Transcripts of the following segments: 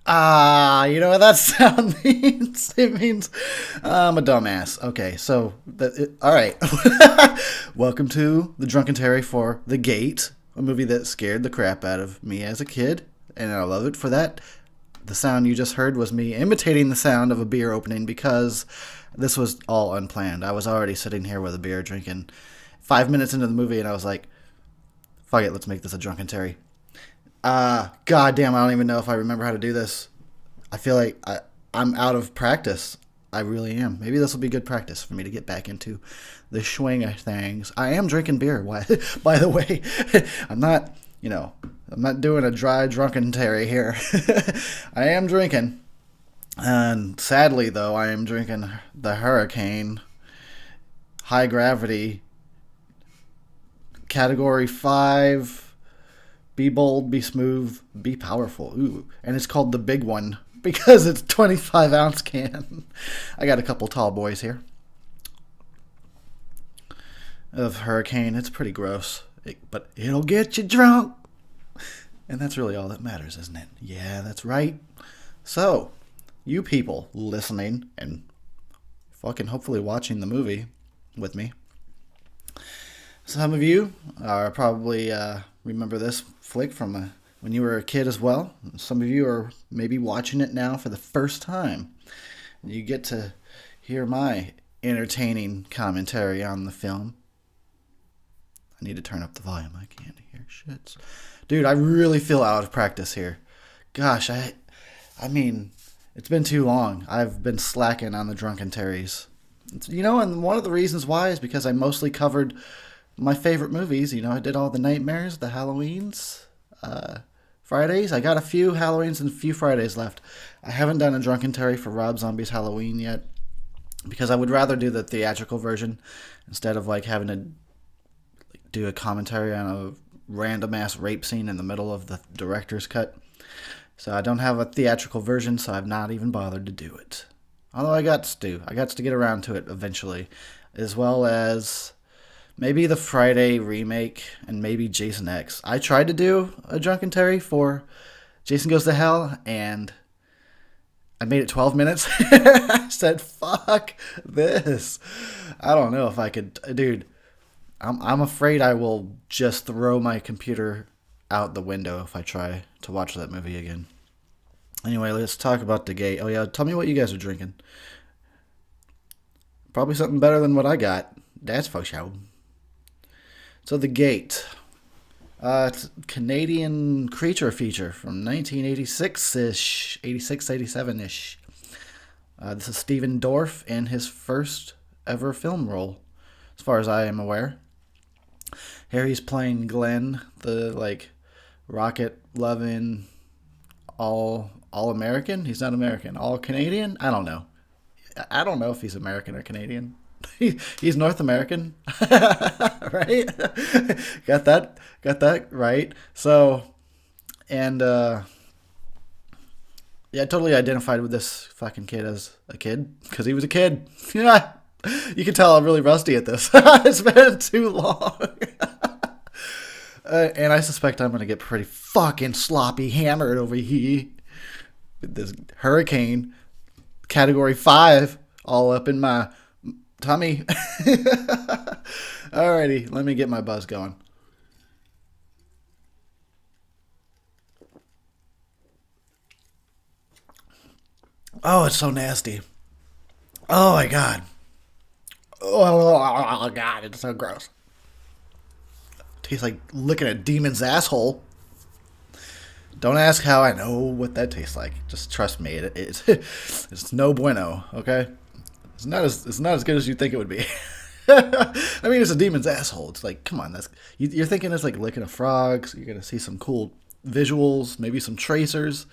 You know what that sound means? It means I'm a dumbass. Okay, so all right. Welcome to the Drunkentary for The Gate, a movie that scared the crap out of me as a kid, and I love it for that. The sound you just heard was me imitating the sound of a beer opening because this was all unplanned. I was already sitting here with a beer drinking 5 minutes into the movie, and I was like, "Fuck it, let's make this a Drunkentary." God damn, I don't even know if I remember how to do this. I feel like I'm out of practice. I really am. Maybe this will be good practice for me to get back into the swing of things. I am drinking beer. Why? By the way, I'm not, I'm not doing a dry drunkentary here. I am drinking. And sadly, though, I am drinking the Hurricane High Gravity Category 5. Be bold, be smooth, be powerful. Ooh. And it's called the big one because it's 25-ounce can. I got a couple tall boys here of Hurricane. It's pretty gross, but it'll get you drunk. And that's really all that matters, isn't it? Yeah, that's right. So, you people listening and fucking hopefully watching the movie with me, some of you are probably remember this flick from when you were a kid as well. Some of you are maybe watching it now for the first time. You get to hear my entertaining commentary on the film. I need to turn up the volume. I can't hear shit. Dude, I really feel out of practice here. Gosh, I mean, it's been too long. I've been slacking on the drunkentaries. And one of the reasons why is because I mostly covered my favorite movies. I did all the Nightmares, the Halloweens, Fridays. I got a few Halloweens and a few Fridays left. I haven't done a Drunkentary for Rob Zombie's Halloween yet because I would rather do the theatrical version instead of having to do a commentary on a random ass rape scene in the middle of the director's cut. So I don't have a theatrical version, so I've not even bothered to do it. Although I got to get around to it eventually, as well as maybe the Friday remake, and maybe Jason X. I tried to do a Drunkentary for Jason Goes to Hell, and I made it 12 minutes. I said, fuck this. I don't know if I could. Dude, I'm afraid I will just throw my computer out the window if I try to watch that movie again. Anyway, let's talk about The Gate. Oh yeah, tell me what you guys are drinking. Probably something better than what I got. That's for sure. So The Gate. It's a Canadian creature feature from 1986-ish. 86, 87-ish. This is Stephen Dorff in his first ever film role, as far as I am aware. Here he's playing Glenn, the, rocket-loving, all-American? He's not American. All-Canadian? I don't know. I don't know if he's American or Canadian. He's North American, right? Got that right. So, and I totally identified with this fucking kid as a kid because he was a kid. Yeah, you can tell I'm really rusty at this. It's been too long, and I suspect I'm gonna get pretty fucking sloppy hammered over here with this Hurricane Category 5 all up in my tummy. Alrighty, let me get my buzz going. Oh, it's so nasty. Oh my god. Oh god, it's so gross. Tastes like licking a demon's asshole. Don't ask how I know what that tastes like. Just trust me, it's no bueno. Okay. It's not as good as you think it would be. I mean, it's a demon's asshole. It's like, come on, you're thinking it's like licking a frog. So you're gonna see some cool visuals, maybe some tracers.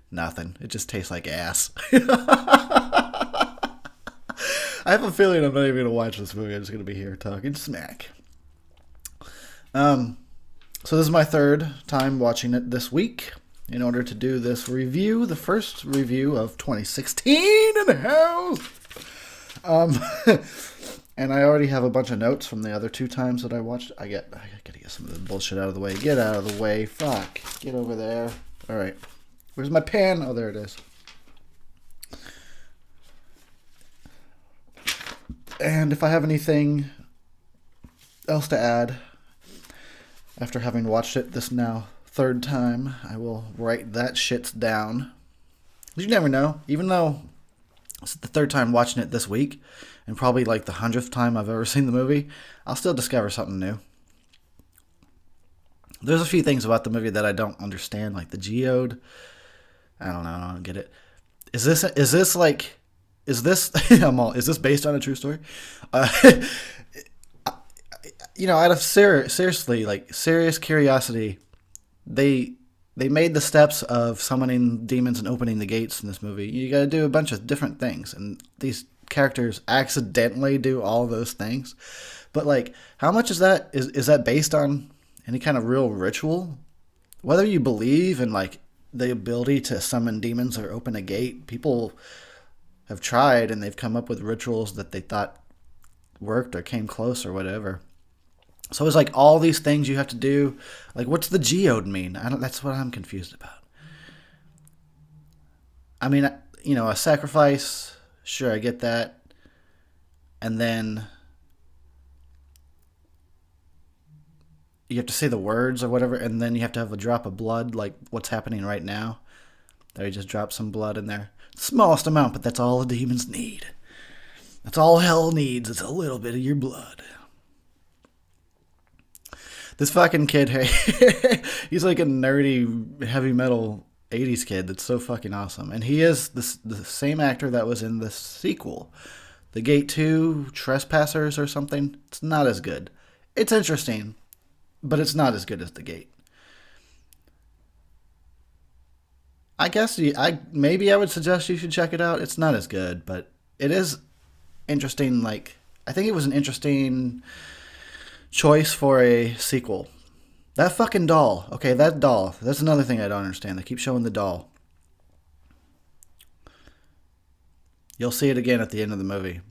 Nothing. It just tastes like ass. I have a feeling I'm not even gonna watch this movie. I'm just gonna be here talking smack. So this is my third time watching it this week. In order to do this review, the first review of 2016 in the house. And I already have a bunch of notes from the other two times that I watched. I gotta get some of the bullshit out of the way. Get out of the way. Fuck. Get over there. Alright. Where's my pen? Oh, there it is. And if I have anything else to add, after having watched it this now third time, I will write that shit down. You never know. Even though it's the third time watching it this week, and probably like the 100th time I've ever seen the movie, I'll still discover something new. There's a few things about the movie that I don't understand, like the geode. I don't know. I don't get it. Is this is this based on a true story? Out of serious curiosity, they made the steps of summoning demons and opening the gates in this movie. You got to do a bunch of different things, and these characters accidentally do all those things. But like, how much is that? Is that based on any kind of real ritual? Whether you believe in like the ability to summon demons or open a gate, people have tried and they've come up with rituals that they thought worked or came close or whatever. So it's like all these things you have to do. Like, what's the geode mean? That's what I'm confused about. I mean, a sacrifice. Sure, I get that. And then you have to say the words or whatever, and then you have to have a drop of blood, like what's happening right now. There, you just drop some blood in there. Smallest amount, but that's all the demons need. That's all hell needs. It's a little bit of your blood. This fucking kid, hey, he's like a nerdy, heavy metal 80s kid that's so fucking awesome. And he is the same actor that was in the sequel. The Gate 2, Trespassers or something. It's not as good. It's interesting, but it's not as good as The Gate. I guess maybe I would suggest you should check it out. It's not as good, but it is interesting. Like, I think it was an interesting choice for a sequel. That fucking doll. Okay, that doll. That's another thing I don't understand. They keep showing the doll. You'll see it again at the end of the movie.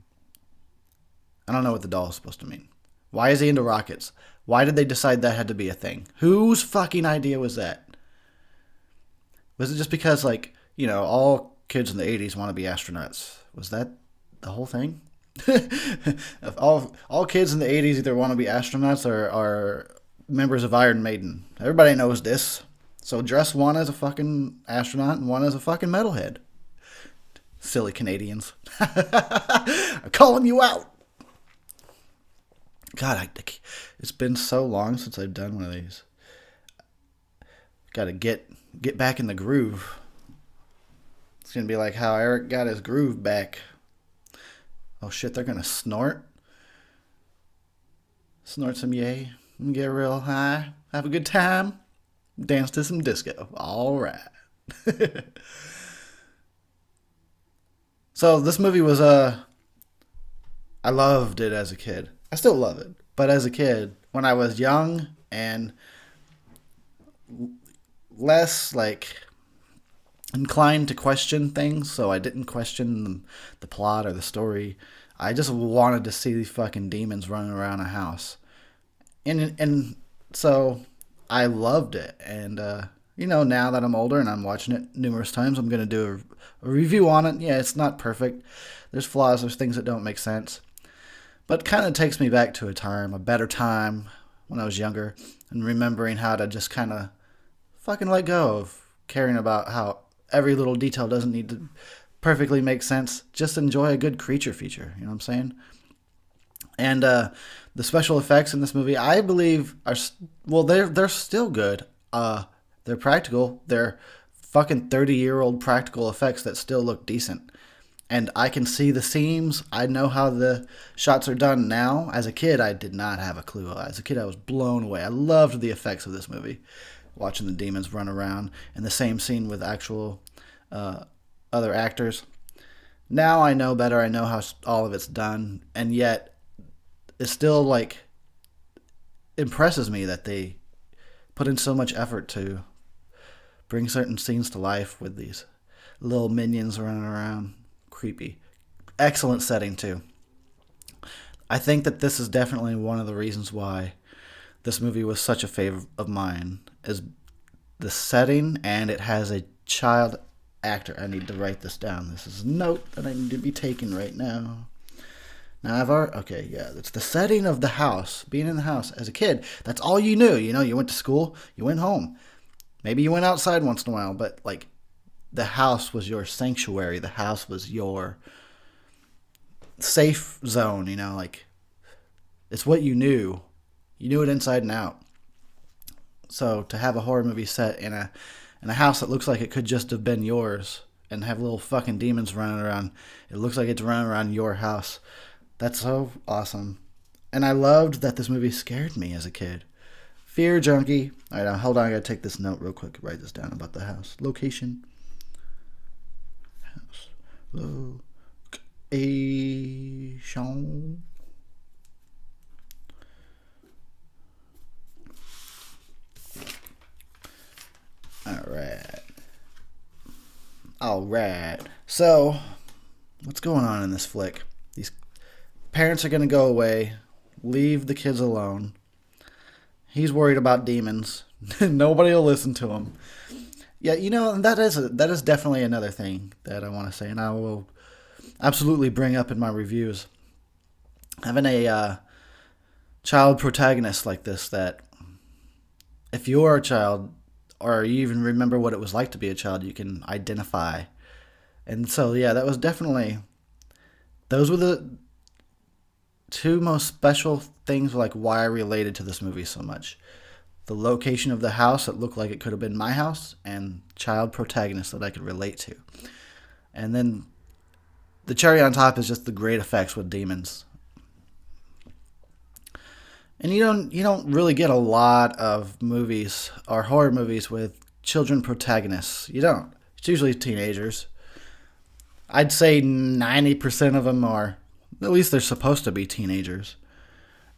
I don't know what the doll is supposed to mean. Why is he into rockets? Why did they decide that had to be a thing? Whose fucking idea was that? Was it just because, like, all kids in the 80s want to be astronauts? Was that the whole thing? all kids in the 80s either want to be astronauts or are members of Iron Maiden. Everybody knows this. So dress one as a fucking astronaut and one as a fucking metalhead. Silly Canadians. I'm calling you out. God, it's been so long since I've done one of these. Got to get back in the groove. It's going to be like how Eric got his groove back. Oh shit, they're going to snort. Snort some yay. And get real high. Have a good time. Dance to some disco. All right. So this movie was I loved it as a kid. I still love it. But as a kid, when I was young and less like inclined to question things, so I didn't question the plot or the story. I just wanted to see these fucking demons running around a house. And so I loved it. And, now that I'm older and I'm watching it numerous times, I'm going to do a review on it. Yeah, it's not perfect. There's flaws. There's things that don't make sense. But it kind of takes me back to a better time when I was younger and remembering how to just kind of fucking let go of caring about how every little detail doesn't need to perfectly make sense. Just enjoy a good creature feature. You know what I'm saying? And the special effects in this movie, I believe, they're still good. They're practical. They're fucking 30-year-old practical effects that still look decent. And I can see the seams. I know how the shots are done now. As a kid, I did not have a clue. As a kid, I was blown away. I loved the effects of this movie. Watching the demons run around in the same scene with actual other actors. Now I know better. I know how all of it's done. And yet, it still, like, impresses me that they put in so much effort to bring certain scenes to life with these little minions running around. Creepy. Excellent setting, too. I think that this is definitely one of the reasons why this movie was such a favorite of mine, is the setting, and it has a child actor. I need to write this down. This is a note that I need to be taken right now. Now it's the setting of the house, being in the house as a kid. That's all you knew. You went to school, you went home. Maybe you went outside once in a while, but like the house was your sanctuary. The house was your safe zone, like it's what you knew. You knew it inside and out. So to have a horror movie set in a house that looks like it could just have been yours and have little fucking demons running around, it looks like it's running around your house. That's so awesome. And I loved that this movie scared me as a kid. Fear junkie. All right, now hold on. I gotta take this note real quick. Write this down about the house. Location. House. Location. All right. So, what's going on in this flick? These parents are going to go away, leave the kids alone. He's worried about demons. Nobody will listen to him. Yeah, that is definitely another thing that I want to say, and I will absolutely bring up in my reviews. Having a child protagonist like this, that if you're a child, or you even remember what it was like to be a child, you can identify. And so, yeah, that was definitely... Those were the two most special things, like why I related to this movie so much. The location of the house that looked like it could have been my house, and child protagonists that I could relate to. And then the cherry on top is just the great effects with demons. And you don't really get a lot of movies or horror movies with children protagonists. You don't. It's usually teenagers. I'd say 90% of them are, at least they're supposed to be teenagers.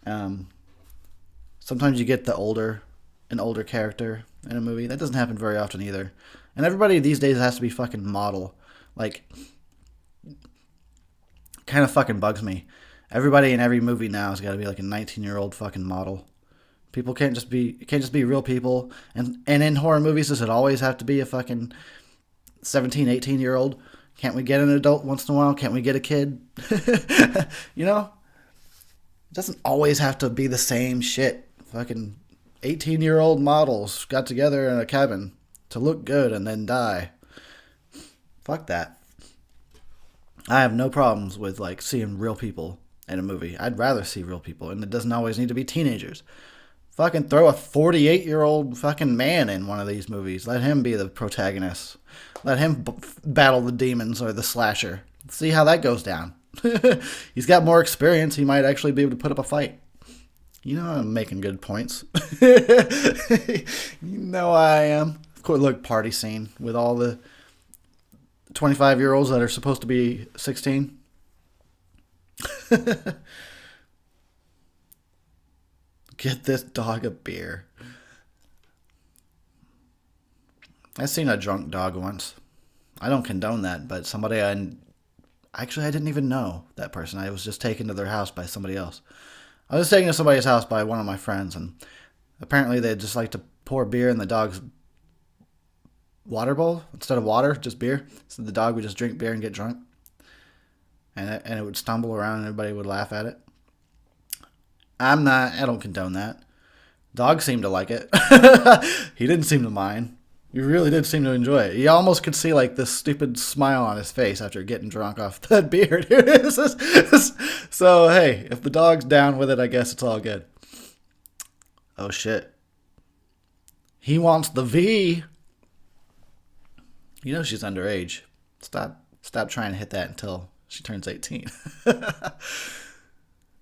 Sometimes you get an older character in a movie. That doesn't happen very often either. And everybody these days has to be fucking model. Like, kind of fucking bugs me. Everybody in every movie now has got to be like a 19-year-old fucking model. People can't just be real people. And in horror movies, does it always have to be a fucking 17, 18-year-old? Can't we get an adult once in a while? Can't we get a kid? It doesn't always have to be the same shit. Fucking 18-year-old models got together in a cabin to look good and then die. Fuck that. I have no problems with like seeing real people in a movie. I'd rather see real people, and it doesn't always need to be teenagers. Fucking throw a 48-year-old fucking man in one of these movies. Let him be the protagonist. Let him battle the demons or the slasher. See how that goes down. He's got more experience. He might actually be able to put up a fight. I'm making good points. I am. Of course, look, party scene with all the 25-year-olds that are supposed to be 16. Get this dog a beer. I seen a drunk dog once. I don't condone that, but somebody I didn't even know that person. I was just taken to their house by somebody else. I was taken to somebody's house by one of my friends, and apparently they just like to pour beer in the dog's water bowl instead of water, just beer. So the dog would just drink beer and get drunk, and it would stumble around, and everybody would laugh at it. I don't condone that. Dog seemed to like it. He didn't seem to mind. He really did seem to enjoy it. You almost could see like this stupid smile on his face after getting drunk off that beer. So, hey, if the dog's down with it, I guess it's all good. Oh, shit. He wants the V. She's underage. Stop trying to hit that until she turns 18.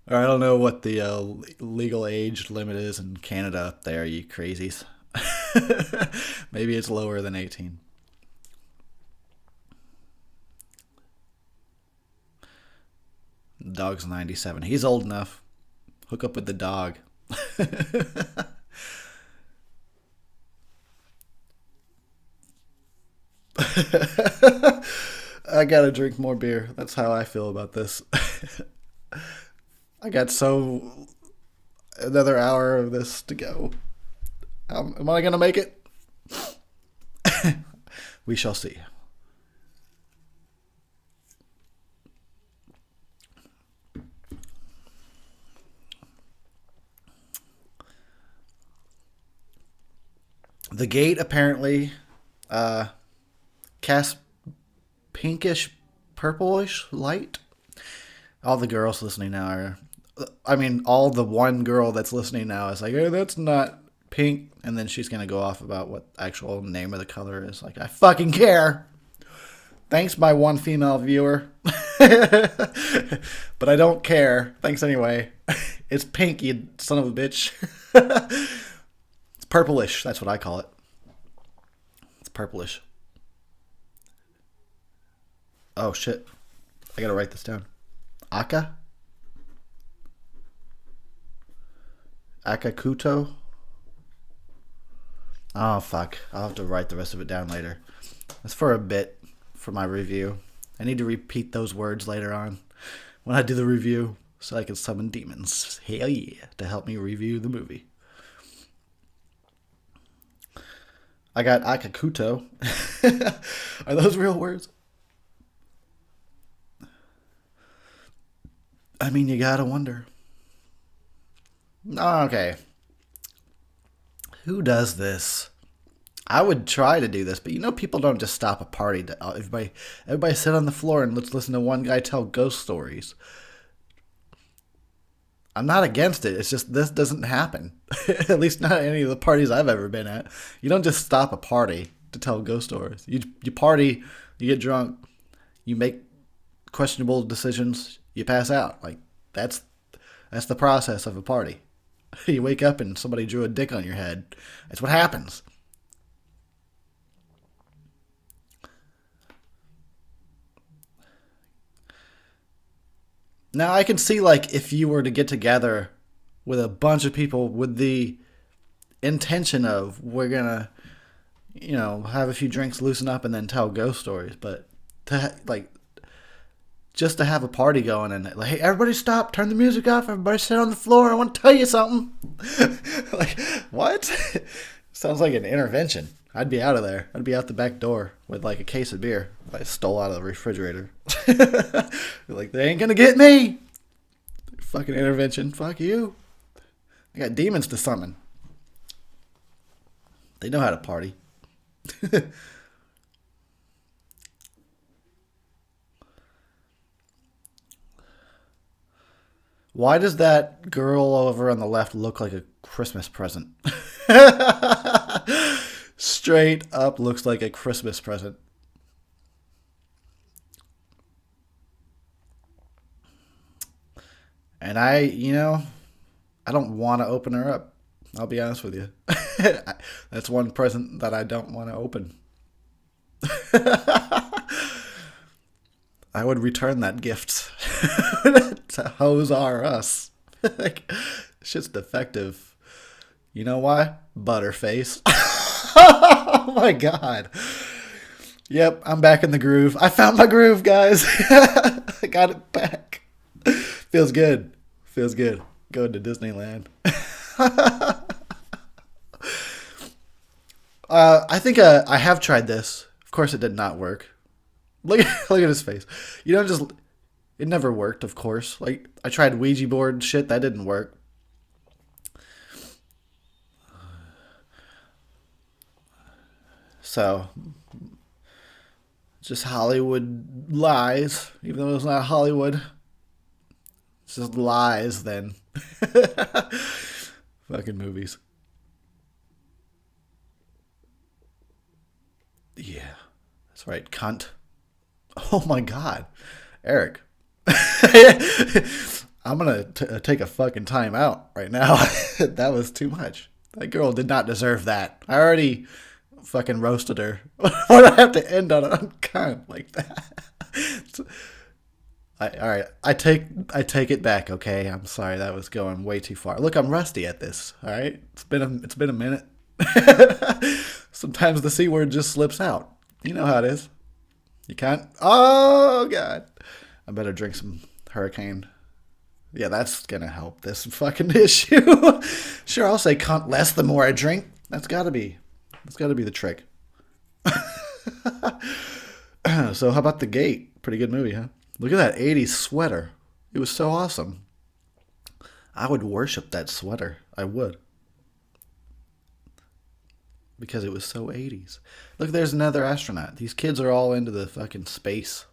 Or I don't know what the legal age limit is in Canada up there, you crazies. Maybe it's lower than 18. The dog's 97. He's old enough. Hook up with the dog. I gotta drink more beer. That's how I feel about this. I got another hour of this to go. Am I gonna make it? We shall see. The gate apparently casts pinkish, purplish light. All the girls listening now are... I mean, all the one girl that's listening now is like, hey, that's not pink. And then she's going to go off about what the actual name of the color is. Like, I fucking care. Thanks, my one female viewer. But I don't care. Thanks anyway. It's pink, you son of a bitch. It's purplish. That's what I call it. It's purplish. Oh, shit. I gotta write this down. Aka? Akakuto? Oh, fuck. I'll have to write the rest of it down later. That's for a bit for my review. I need to repeat those words later on when I do the review so I can summon demons. Hell yeah. To help me review the movie. I got Akakuto. Are those real words? I mean, you gotta wonder. Okay. Who does this? I would try to do this, but you know people don't just stop a party. Everybody sit on the floor and let's listen to one guy tell ghost stories. I'm not against it. It's just this doesn't happen. At least not at any of the parties I've ever been at. You don't just stop a party to tell ghost stories. You party, you get drunk, you make questionable decisions, you pass out. Like that's the process of a party. You wake up and somebody drew a dick on your head. That's what happens. Now I can see like if you were to get together with a bunch of people with the intention of we're gonna, have a few drinks, loosen up, and then tell ghost stories, but just to have a party going and like, hey, everybody stop, turn the music off, everybody sit on the floor, I want to tell you something. Like, what? Sounds like an intervention. I'd be out of there. I'd be out the back door with like a case of beer I stole out of the refrigerator. Like, they ain't gonna get me. Fucking intervention. Fuck you. I got demons to summon. They know how to party. Why does that girl over on the left look like a Christmas present? Straight up looks like a Christmas present. And I don't want to open her up. I'll be honest with you. That's one present that I don't want to open. I would return that gift to Hoes R Us. Like, shit's defective. You know why? Butterface. Oh my god. Yep, I'm back in the groove. I found my groove, guys. I got it back. Feels good. Feels good. Going to Disneyland. I think I have tried this. Of course, it did not work. Look at his face. It never worked, of course. Like, I tried Ouija board shit. That didn't work. So, just Hollywood lies. Even though it's not Hollywood. It's just lies, then. Fucking movies. Yeah. That's right, cunt. Oh my god. Eric. I'm gonna take a fucking time out right now. That was too much. That girl did not deserve that. I already fucking roasted her. Why do I have to end on a cunt like that? Alright, I take it back, okay? I'm sorry, that was going way too far. Look, I'm rusty at this, alright? It's been a minute. Sometimes the C word just slips out. You know how it is. You can't. Oh god. I better drink some Hurricane. Yeah, that's gonna help this fucking issue. Sure, I'll say cunt less the more I drink. That's gotta be the trick. So how about The Gate? Pretty good movie, huh? Look at that 80s sweater. It was so awesome. I would worship that sweater. I would. Because it was so 80s. Look, there's another astronaut. These kids are all into the fucking space.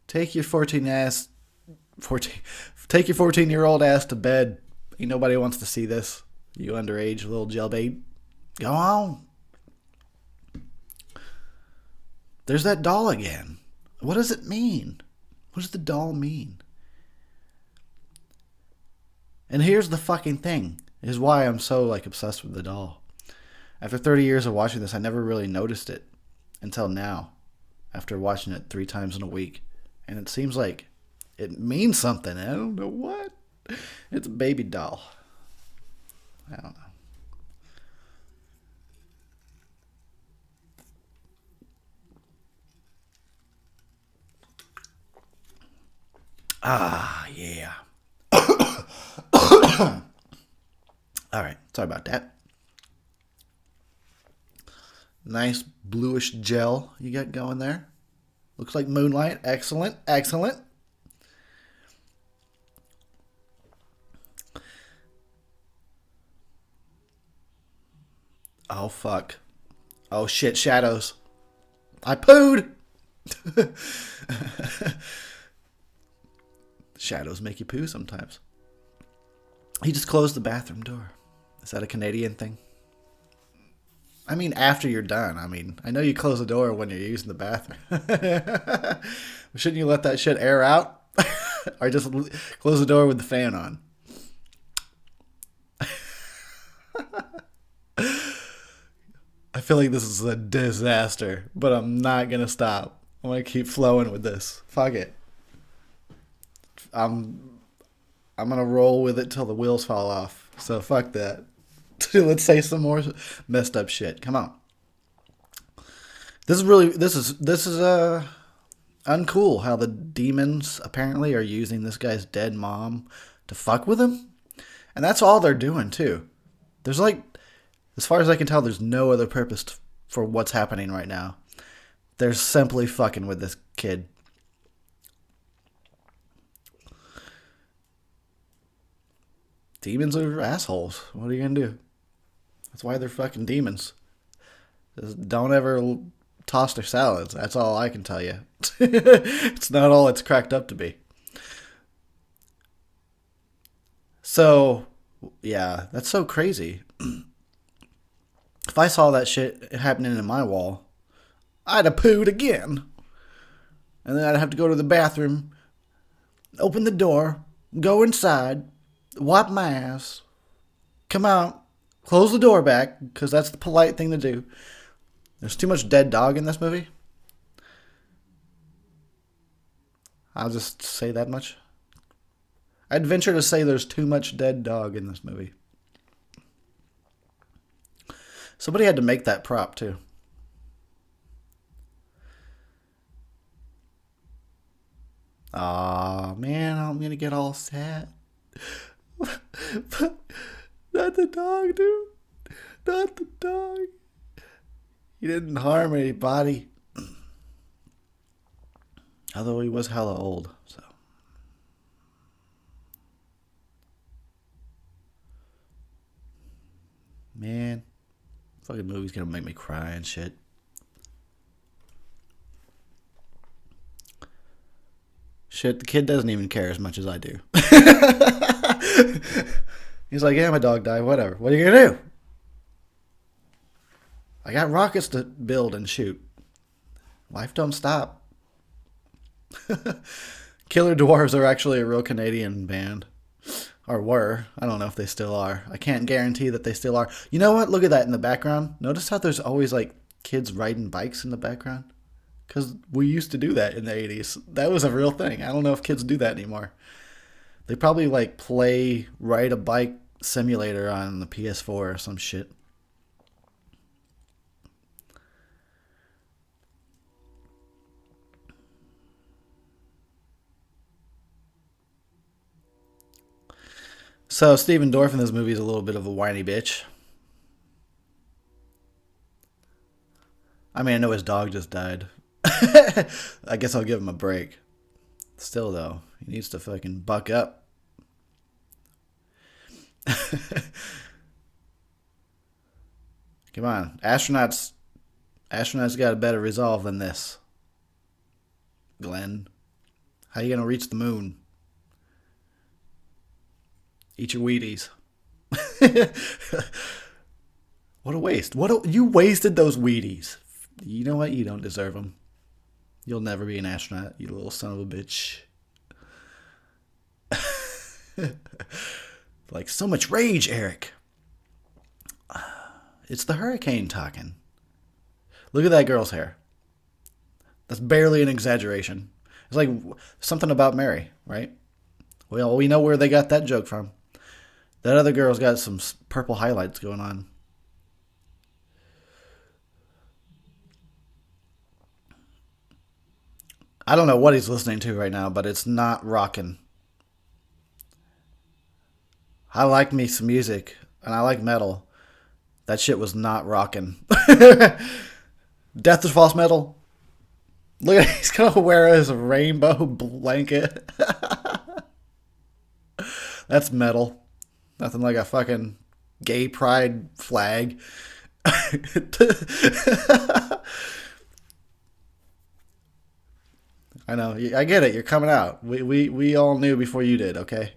Take your 14-year-old ass to bed. Ain't nobody wants to see this. You underage little jailbait. Go on. There's that doll again. What does it mean? What does the doll mean? And here's the fucking thing. Is why I'm so like obsessed with the doll. After 30 years of watching this, I never really noticed it until now. After watching it 3 times in a week. And it seems like it means something. I don't know what. It's a baby doll. I don't know. Ah, yeah. All right. Sorry about that. Nice bluish gel you got going there. Looks like moonlight. Excellent. Excellent. Oh, fuck. Oh, shit. Shadows. I pooed. Shadows make you poo sometimes. He just closed the bathroom door. Is that a Canadian thing? I mean, after you're done. I mean, I know you close the door when you're using the bathroom. Shouldn't you let that shit air out? Or just close the door with the fan on? I feel like this is a disaster, but I'm not going to stop. I'm going to keep flowing with this. Fuck it. I'm going to roll with it till the wheels fall off. So fuck that. Let's say some more messed up shit. Come on. This is uncool how the demons apparently are using this guy's dead mom to fuck with him. And that's all they're doing too. There's like, as far as I can tell, there's no other purpose for what's happening right now. They're simply fucking with this kid. Demons are assholes. What are you gonna do? That's why they're fucking demons. Just don't ever toss their salads. That's all I can tell you. It's not all it's cracked up to be. So, yeah, that's so crazy. If I saw that shit happening in my wall, I'd have pooed again. And then I'd have to go to the bathroom, open the door, go inside, wipe my ass, come out, close the door back, because that's the polite thing to do. There's too much dead dog in this movie. I'll just say that much. I'd venture to say there's too much dead dog in this movie. Somebody had to make that prop, too. Aw, man, I'm going to get all sad. But not the dog, dude. Not the dog. He didn't harm anybody. Although he was hella old, so. Man, fucking movie's gonna make me cry and shit. Shit, the kid doesn't even care as much as I do. He's like, yeah, my dog died, whatever. What are you gonna do? I got rockets to build and shoot. Life don't stop. Killer Dwarves are actually a real Canadian band. Or were. I don't know if they still are. I can't guarantee that they still are. You know what? Look at that in the background. Notice how there's always like kids riding bikes in the background? Because we used to do that in the 80s. That was a real thing. I don't know if kids do that anymore. They probably like play ride a bike simulator on the PS4 or some shit. So Stephen Dorff in this movie is a little bit of a whiny bitch. I mean, I know his dog just died. I guess I'll give him a break. Still, though, he needs to fucking buck up. Come on, astronauts got a better resolve than this. Glenn, how you gonna reach the moon? Eat your Wheaties. What a waste. You wasted those Wheaties. You know what? You don't deserve them. You'll never be an astronaut, you little son of a bitch. Like, so much rage, Eric. It's the hurricane talking. Look at that girl's hair. That's barely an exaggeration. It's like something about Mary, right? Well, we know where they got that joke from. That other girl's got some purple highlights going on. I don't know what he's listening to right now, but it's not rocking. I like me some music, and I like metal. That shit was not rocking. Death is false metal. Look at he's gonna wear his rainbow blanket. That's metal. Nothing like a fucking gay pride flag. I know. I get it. You're coming out. We all knew before you did, okay?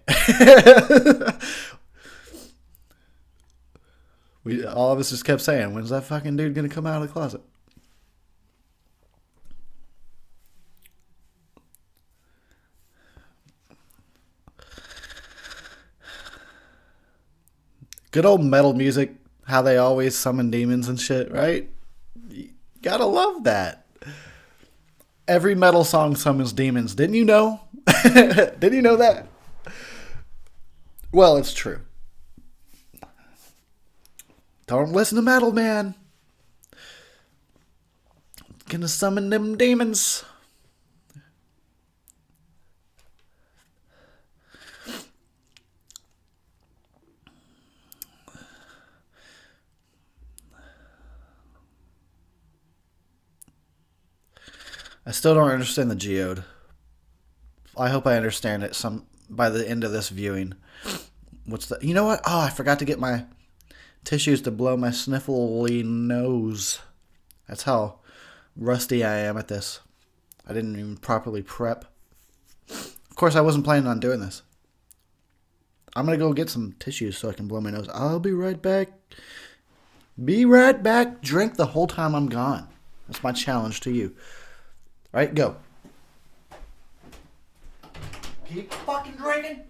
All of us just kept saying, when's that fucking dude gonna come out of the closet? Good old metal music, how they always summon demons and shit, right? You gotta love that. Every metal song summons demons. Didn't you know? Didn't you know that? Well, it's true. Don't listen to metal, man. Gonna summon them demons. I still don't understand the geode. I hope I understand it by the end of this viewing. What's the? You know what? Oh, I forgot to get my tissues to blow my sniffly nose. That's how rusty I am at this. I didn't even properly prep. Of course, I wasn't planning on doing this. I'm gonna go get some tissues so I can blow my nose. I'll be right back. Be right back. Drink the whole time I'm gone. That's my challenge to you. All right, go. Keep fucking drinking.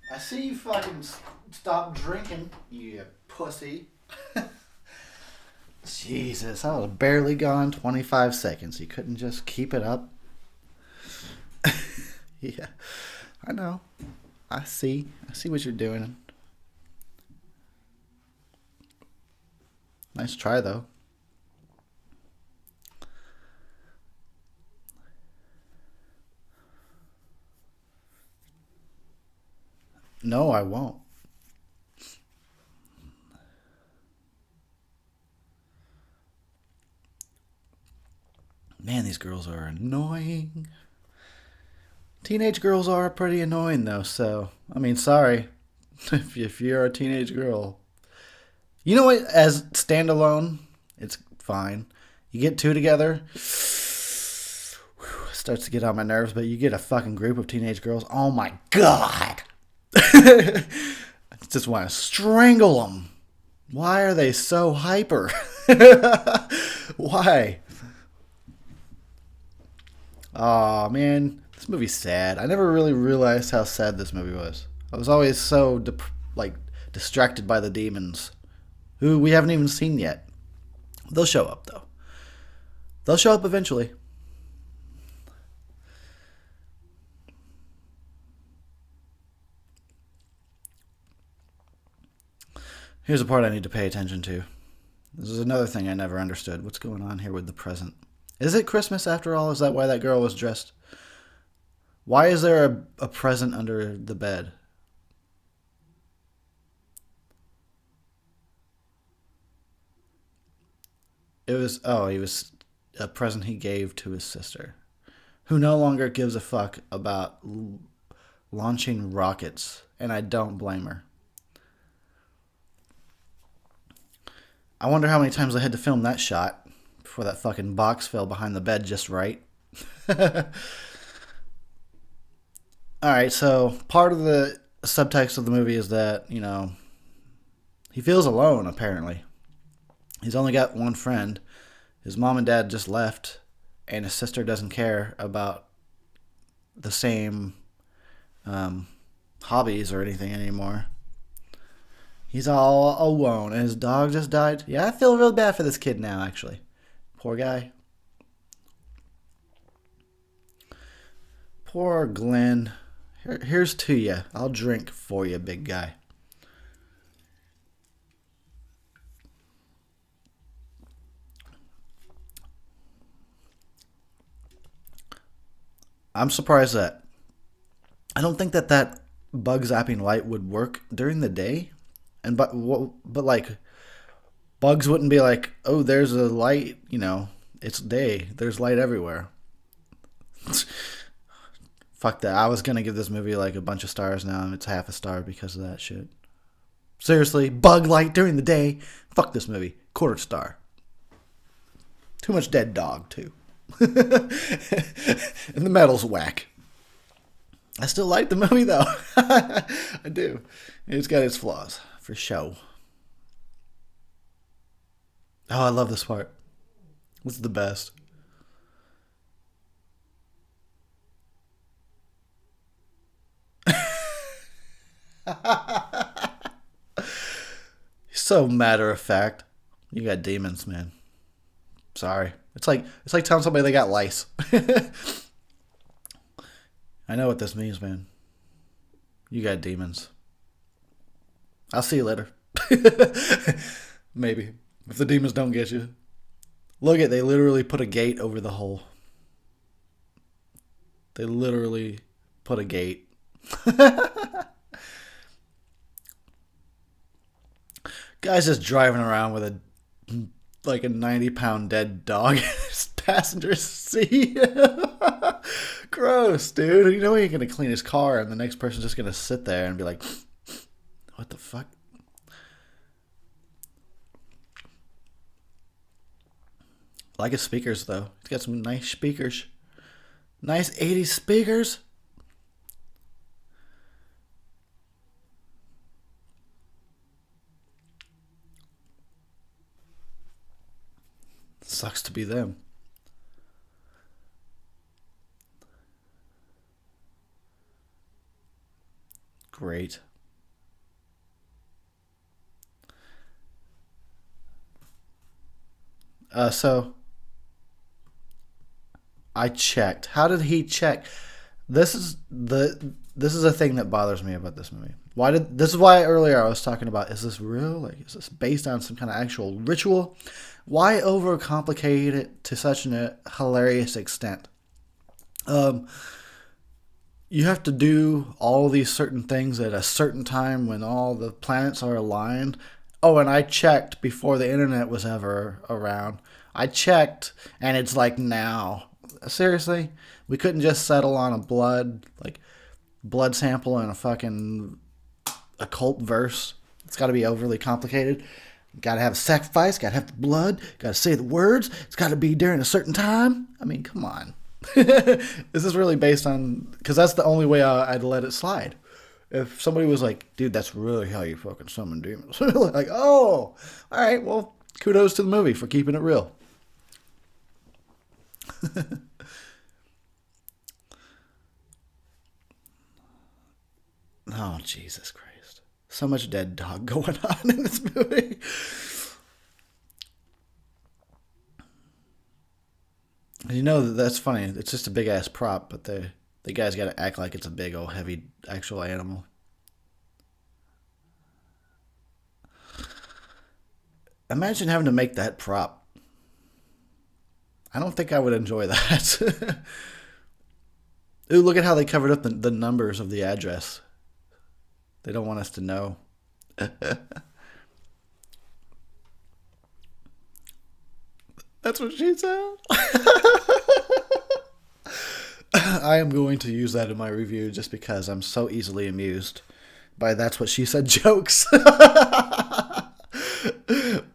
I see you fucking stop drinking, you pussy. Jesus, I was barely gone 25 seconds. You couldn't just keep it up? Yeah, I know. I see what you're doing. Nice try, though. No, I won't. Man, these girls are annoying. Teenage girls are pretty annoying, though, so, I mean, sorry if you're a teenage girl. You know what? As standalone, it's fine. You get two together, starts to get on my nerves, but you get a fucking group of teenage girls. Oh my God. I just want to strangle them. Why are they so hyper? Why? Aw, man. This movie's sad. I never really realized how sad this movie was. I was always so, distracted by the demons, who we haven't even seen yet. They'll show up, though. They'll show up eventually. Here's a part I need to pay attention to. This is another thing I never understood. What's going on here with the present? Is it Christmas after all? Is that why that girl was dressed? Why is there a present under the bed? He was a present he gave to his sister, who no longer gives a fuck about launching rockets, and I don't blame her. I wonder how many times I had to film that shot before that fucking box fell behind the bed just right. Alright, so part of the subtext of the movie is that, he feels alone, apparently. He's only got one friend. His mom and dad just left, and his sister doesn't care about the same hobbies or anything anymore. He's all alone, and his dog just died. Yeah, I feel real bad for this kid now, actually. Poor guy. Poor Glenn. Here's to you. I'll drink for you, big guy. I'm surprised that I don't think that bug zapping light would work during the day, but like bugs wouldn't be like, oh, there's a light, it's day, there's light everywhere. Fuck that. I was gonna give this movie like a bunch of stars now, and it's half a star because of that shit. Seriously, bug light during the day. Fuck this movie. Quarter star. Too much dead dog too. And the metal's whack. I still like the movie though. I do. It's got its flaws, for sure. Oh, I love this part. This is the best. So matter of fact. You got demons, man. Sorry. It's like telling somebody they got lice. I know what this means, man. You got demons. I'll see you later. Maybe. If the demons don't get you. Look at, they literally put a gate over the hole. They literally put a gate. Guy's just driving around with a 90-pound dead dog in his passenger seat. Gross, dude. You know he ain't gonna clean his car, and the next person's just gonna sit there and be like, "What the fuck?" I like his speakers though. He's got some nice speakers. Nice 80s speakers. Sucks to be them. Great. So I checked. How did he check? This is a thing that bothers me about this movie. This is why earlier I was talking about, is this real? Like, is this based on some kind of actual ritual? Why overcomplicate it to such a hilarious extent? You have to do all these certain things at a certain time when all the planets are aligned. Oh, and I checked before the internet was ever around. I checked, and it's like now. Seriously? We couldn't just settle on a blood sample and a fucking occult verse? It's got to be overly complicated. Got to have a sacrifice, got to have the blood, got to say the words. It's got to be during a certain time. I mean, come on. This is really based on, because that's the only way I'd let it slide. If somebody was like, dude, that's really how you fucking summon demons. Like, oh, all right, well, kudos to the movie for keeping it real. Oh, Jesus Christ. So much dead dog going on in this movie. You know, that's funny. It's just a big ass prop, but the guy's got to act like it's a big old heavy actual animal. Imagine having to make that prop. I don't think I would enjoy that. Ooh, look at how they covered up the numbers of the address. They don't want us to know. That's what she said. I am going to use that in my review just because I'm so easily amused by that's what she said jokes.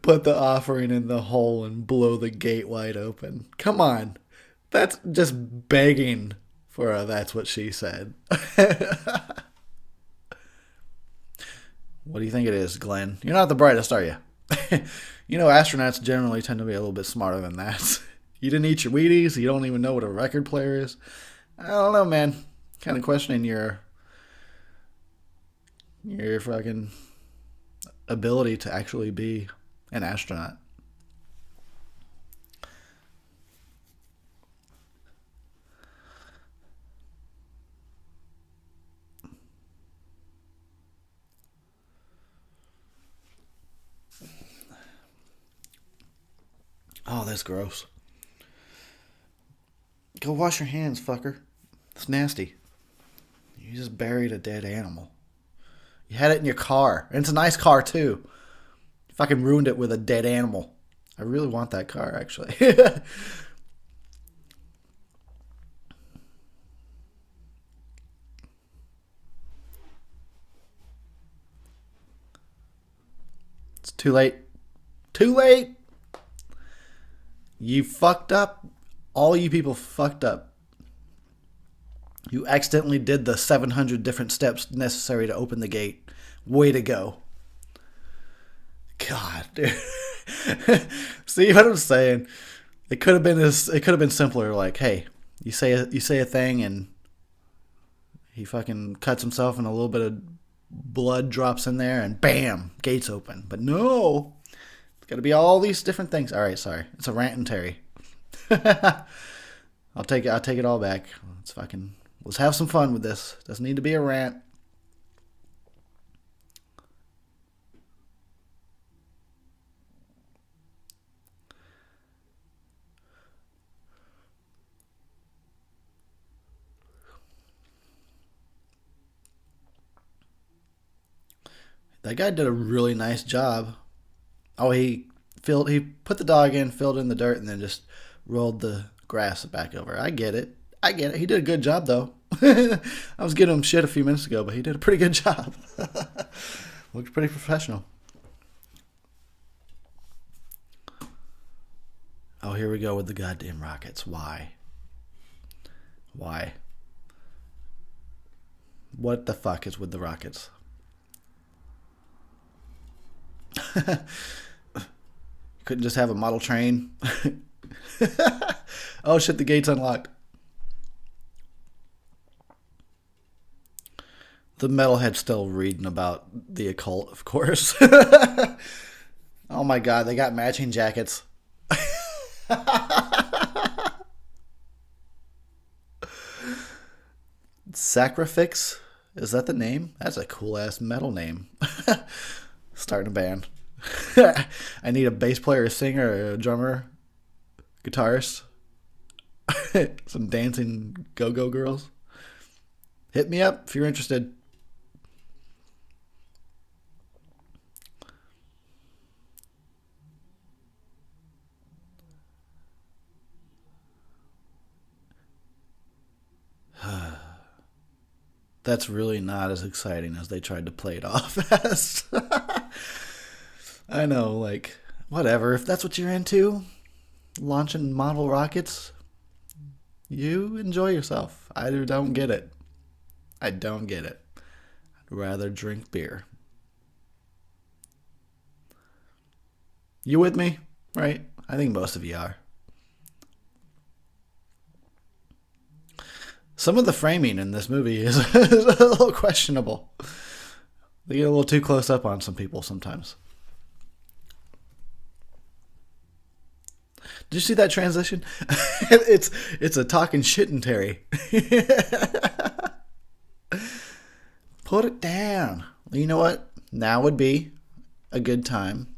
Put the offering in the hole and blow the gate wide open. Come on. That's just begging for a that's what she said. What do you think it is, Glenn? You're not the brightest, are you? You know, astronauts generally tend to be a little bit smarter than that. You didn't eat your Wheaties. You don't even know what a record player is. I don't know, man. Kind of questioning your fucking ability to actually be an astronaut. Oh, that's gross. Go wash your hands, fucker. It's nasty. You just buried a dead animal. You had it in your car. And it's a nice car, too. You fucking ruined it with a dead animal. I really want that car, actually. It's too late. Too late! You fucked up. All you people fucked up. You accidentally did the 700 different steps necessary to open the gate. Way to go. God, dude. See what I'm saying? It could have been simpler. Like, hey, you say a thing and he fucking cuts himself and a little bit of blood drops in there and bam, gates open. But no, it's got to be all these different things. All right, sorry, it's a Drunkentary. I'll take it all back. Let's have some fun with this. Doesn't need to be a rant. That guy did a really nice job. Oh, he put the dog in, filled in the dirt, and then just rolled the grass back over. I get it. He did a good job, though. I was giving him shit a few minutes ago, but he did a pretty good job. Looked pretty professional. Oh, here we go with the goddamn rockets. Why? What the fuck is with the rockets? Couldn't just have a model train? Oh shit, the gate's unlocked. The metalhead's still reading about the occult, of course. Oh my god, they got matching jackets. Sacrifix? Is that the name? That's a cool ass metal name. Starting a band. I need a bass player, a singer, a drummer, guitarist, some dancing go-go girls. Hit me up if you're interested. That's really not as exciting as they tried to play it off as. I know, like, whatever. If that's what you're into, launching model rockets, you enjoy yourself. I don't get it. I'd rather drink beer. You with me? Right? I think most of you are. Some of the framing in this movie is a little questionable. They get a little too close up on some people sometimes. Did you see that transition? It's a talking shit-and-terry. Put it down. You know what? Now would be a good time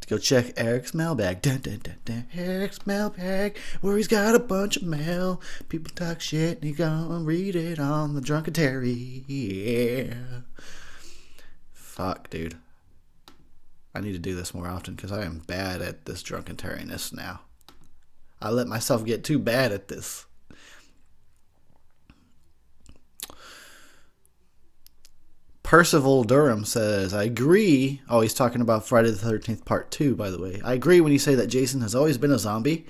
to go check Eric's mailbag. Dun, dun, dun, dun. Eric's mailbag, where he's got a bunch of mail. People talk shit and he gonna read it on the Drunkentary. Yeah. Fuck, dude. I need to do this more often because I am bad at this drunkentariness now. I let myself get too bad at this. Percival Durham says, I agree. Oh, he's talking about Friday the 13th Part 2, by the way. I agree when you say that Jason has always been a zombie.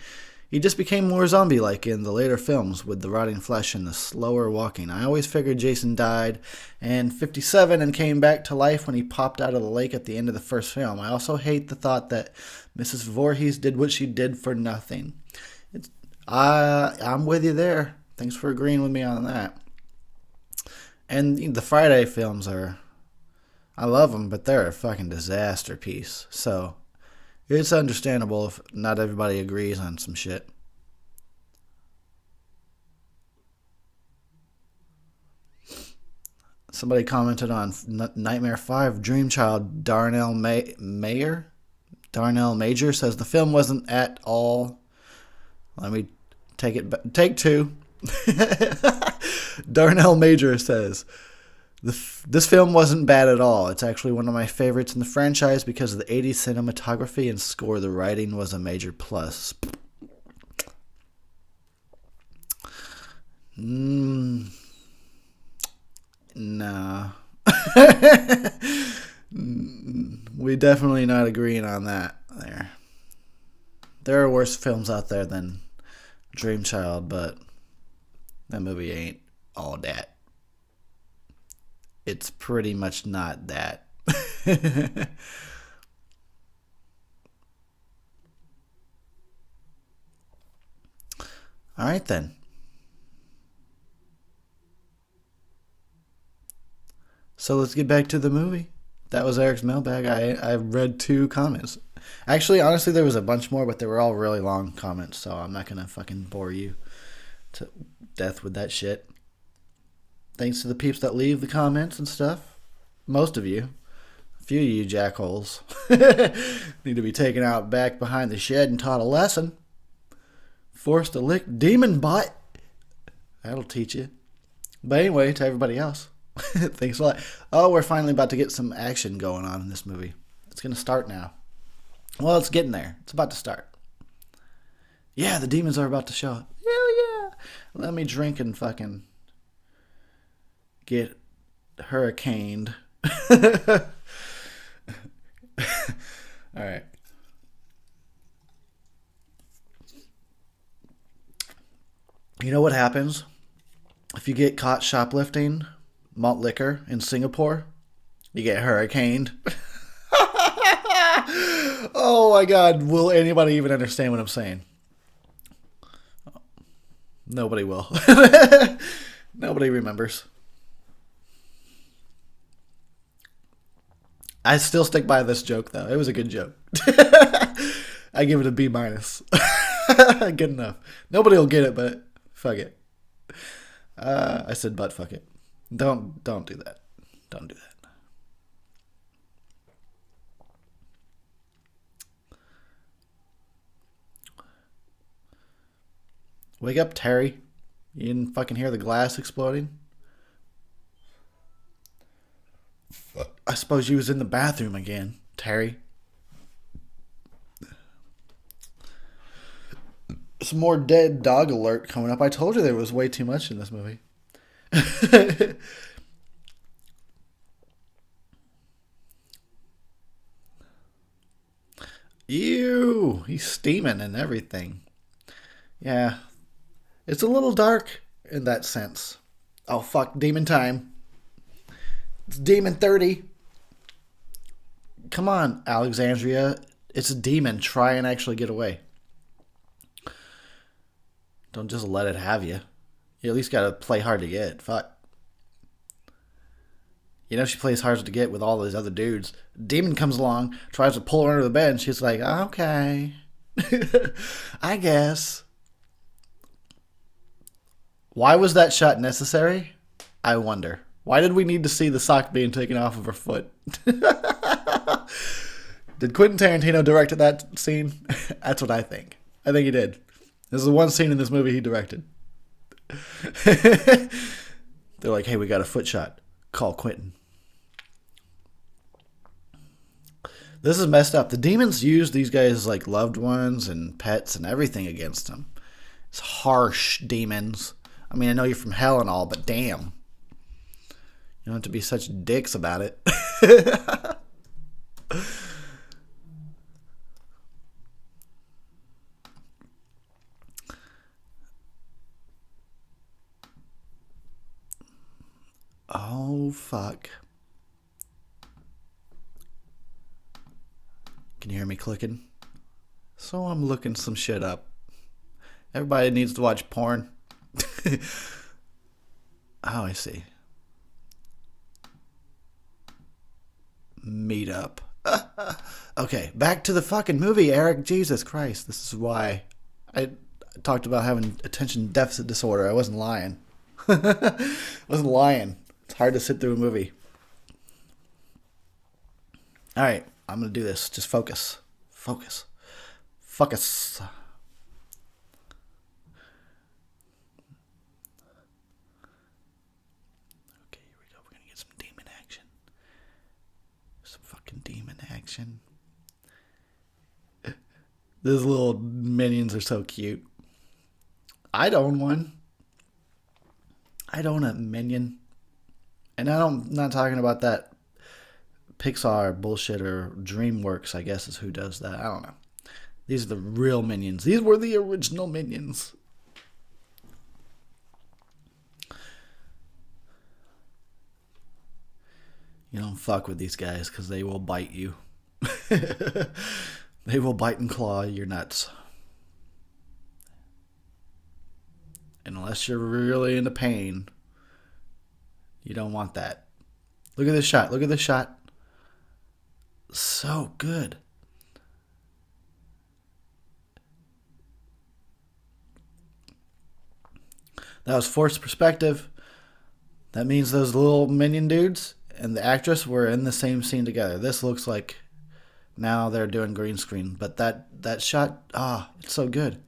He just became more zombie-like in the later films with the rotting flesh and the slower walking. I always figured Jason died in 57 and came back to life when he popped out of the lake at the end of the first film. I also hate the thought that Mrs. Voorhees did what she did for nothing. I'm with you there. Thanks for agreeing with me on that. And the Friday films I love them, but they're a fucking disaster piece. So it's understandable if not everybody agrees on some shit. Somebody commented on Nightmare 5 Dreamchild. Darnell Major says the film wasn't at all. Let me take it back. Take two. Darnell Major says, this film wasn't bad at all. It's actually one of my favorites in the franchise because of the 80s cinematography and score. The writing was a major plus. Nah. We definitely not agreeing on that there. There are worse films out there than Dreamchild, but that movie ain't all that. It's pretty much not that. All right, then. So let's get back to the movie. That was Eric's mailbag. I read 2 comments. Actually, honestly, there was a bunch more, but they were all really long comments, so I'm not going to fucking bore you to death with that shit. Thanks to the peeps that leave the comments and stuff. Most of you. A few of you jackholes need to be taken out back behind the shed and taught a lesson. Forced to lick demon butt. That'll teach you. But anyway, to everybody else, thanks a lot. Oh, we're finally about to get some action going on in this movie. It's going to start now. Well, it's getting there. It's about to start. Yeah, the demons are about to show up. Hell yeah. Let me drink and fucking get hurricaned. All right. You know what happens if you get caught shoplifting malt liquor in Singapore? You get hurricaned. Oh my God. Will anybody even understand what I'm saying? Nobody will. Nobody remembers. I still stick by this joke, though. It was a good joke. I give it a B-. Good enough. Nobody will get it, but fuck it. I said, but fuck it. Don't do that. Don't do that. Wake up, Terry. You didn't fucking hear the glass exploding? I suppose you was in the bathroom again, Terry. Some more dead dog alert coming up. I told you there was way too much in this movie. Ew, he's steaming and everything. Yeah, it's a little dark in that sense. Oh, fuck, demon time. It's demon 30. Come on, Alexandria. It's a demon. Try and actually get away. Don't just let it have you. You at least gotta play hard to get. Fuck. You know she plays hard to get with all those other dudes. Demon comes along, tries to pull her under the bed, and she's like, okay. I guess. Why was that shot necessary? I wonder. Why did we need to see the sock being taken off of her foot? Did Quentin Tarantino direct that scene? That's what I think. I think he did. This is the one scene in this movie he directed. They're like, hey, we got a foot shot. Call Quentin. This is messed up. The demons use these guys like loved ones and pets and everything against them. It's harsh demons. I mean, I know you're from hell and all, but damn. You don't have to be such dicks about it. Oh, fuck. Can you hear me clicking? So I'm looking some shit up. Everybody needs to watch porn. Oh, I see. Meet up. Okay, back to the fucking movie, Eric. Jesus Christ. This is why I talked about having attention deficit disorder. I wasn't lying. I wasn't lying. It's hard to sit through a movie. All right, I'm going to do this. Just focus. Focus. Focus. Okay, here we go. We're going to get some demon action. Some fucking demon action. Those little minions are so cute. I'd own one. I'd own a minion. And I'm not talking about that Pixar bullshit or DreamWorks, I guess is who does that. I don't know. These are the real minions. These were the original minions. You don't fuck with these guys because they will bite you. They will bite and claw your nuts. Unless you're really into pain, you don't want that. Look at this shot. Look at this shot. So good. That was forced perspective. That means those little minion dudes and the actress were in the same scene together. This looks like now they're doing green screen. But that shot, it's so good.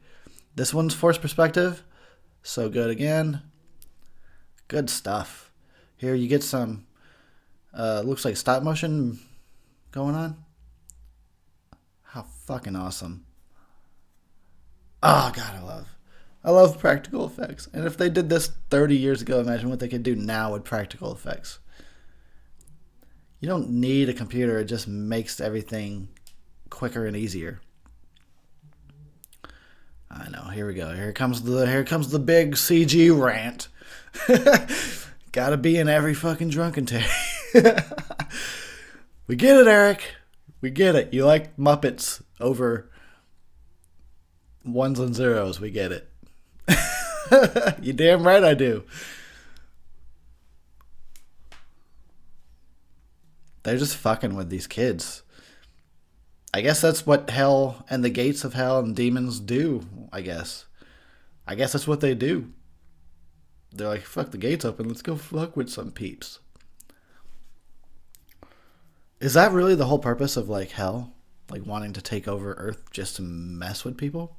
This one's forced perspective. So good again. Good stuff. Here you get some, looks like stop motion going on. How fucking awesome. Oh, God, I love practical effects. And if they did this 30 years ago, imagine what they could do now with practical effects. You don't need a computer. It just makes everything quicker and easier. I know. Here we go. Here comes the big CG rant. Gotta be in every fucking Drunkentary. We get it, Eric. We get it. You like Muppets over ones and zeros. We get it. You damn right I do. They're just fucking with these kids. I guess that's what hell and the gates of hell and demons do, I guess. I guess that's what they do. They're like, fuck, the gate's open. Let's go fuck with some peeps. Is that really the whole purpose of like hell? Like wanting to take over Earth just to mess with people?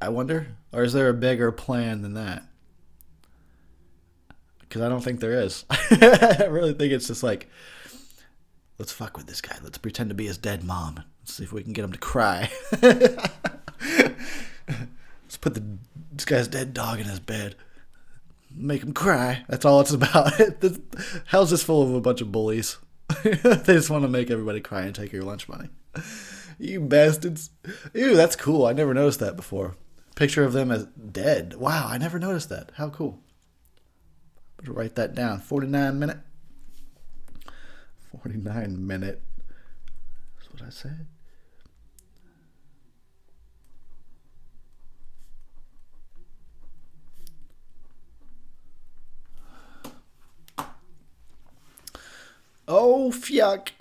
I wonder. Or is there a bigger plan than that? Because I don't think there is. I really think it's just like, let's fuck with this guy. Let's pretend to be his dead mom. Let's see if we can get him to cry. Let's put this guy's dead dog in his bed. Make him cry. That's all it's about. Hell's just full of a bunch of bullies. They just want to make everybody cry and take your lunch money. You bastards. Ew, that's cool. I never noticed that before. Picture of them as dead. Wow, I never noticed that. How cool. Better write that down. 49 minute. 49 minute. That's what I said. Oh, fuck.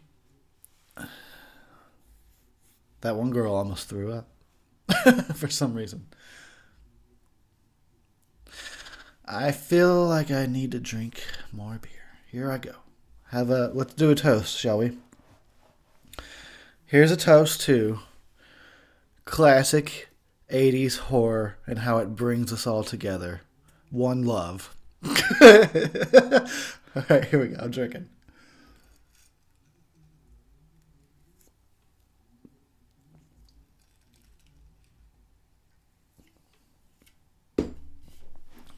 That one girl almost threw up. For some reason. I feel like I need to drink more beer. Here I go. Let's do a toast, shall we? Here's a toast to classic 80s horror and how it brings us all together. One love. All right, here we go. I'm drinking.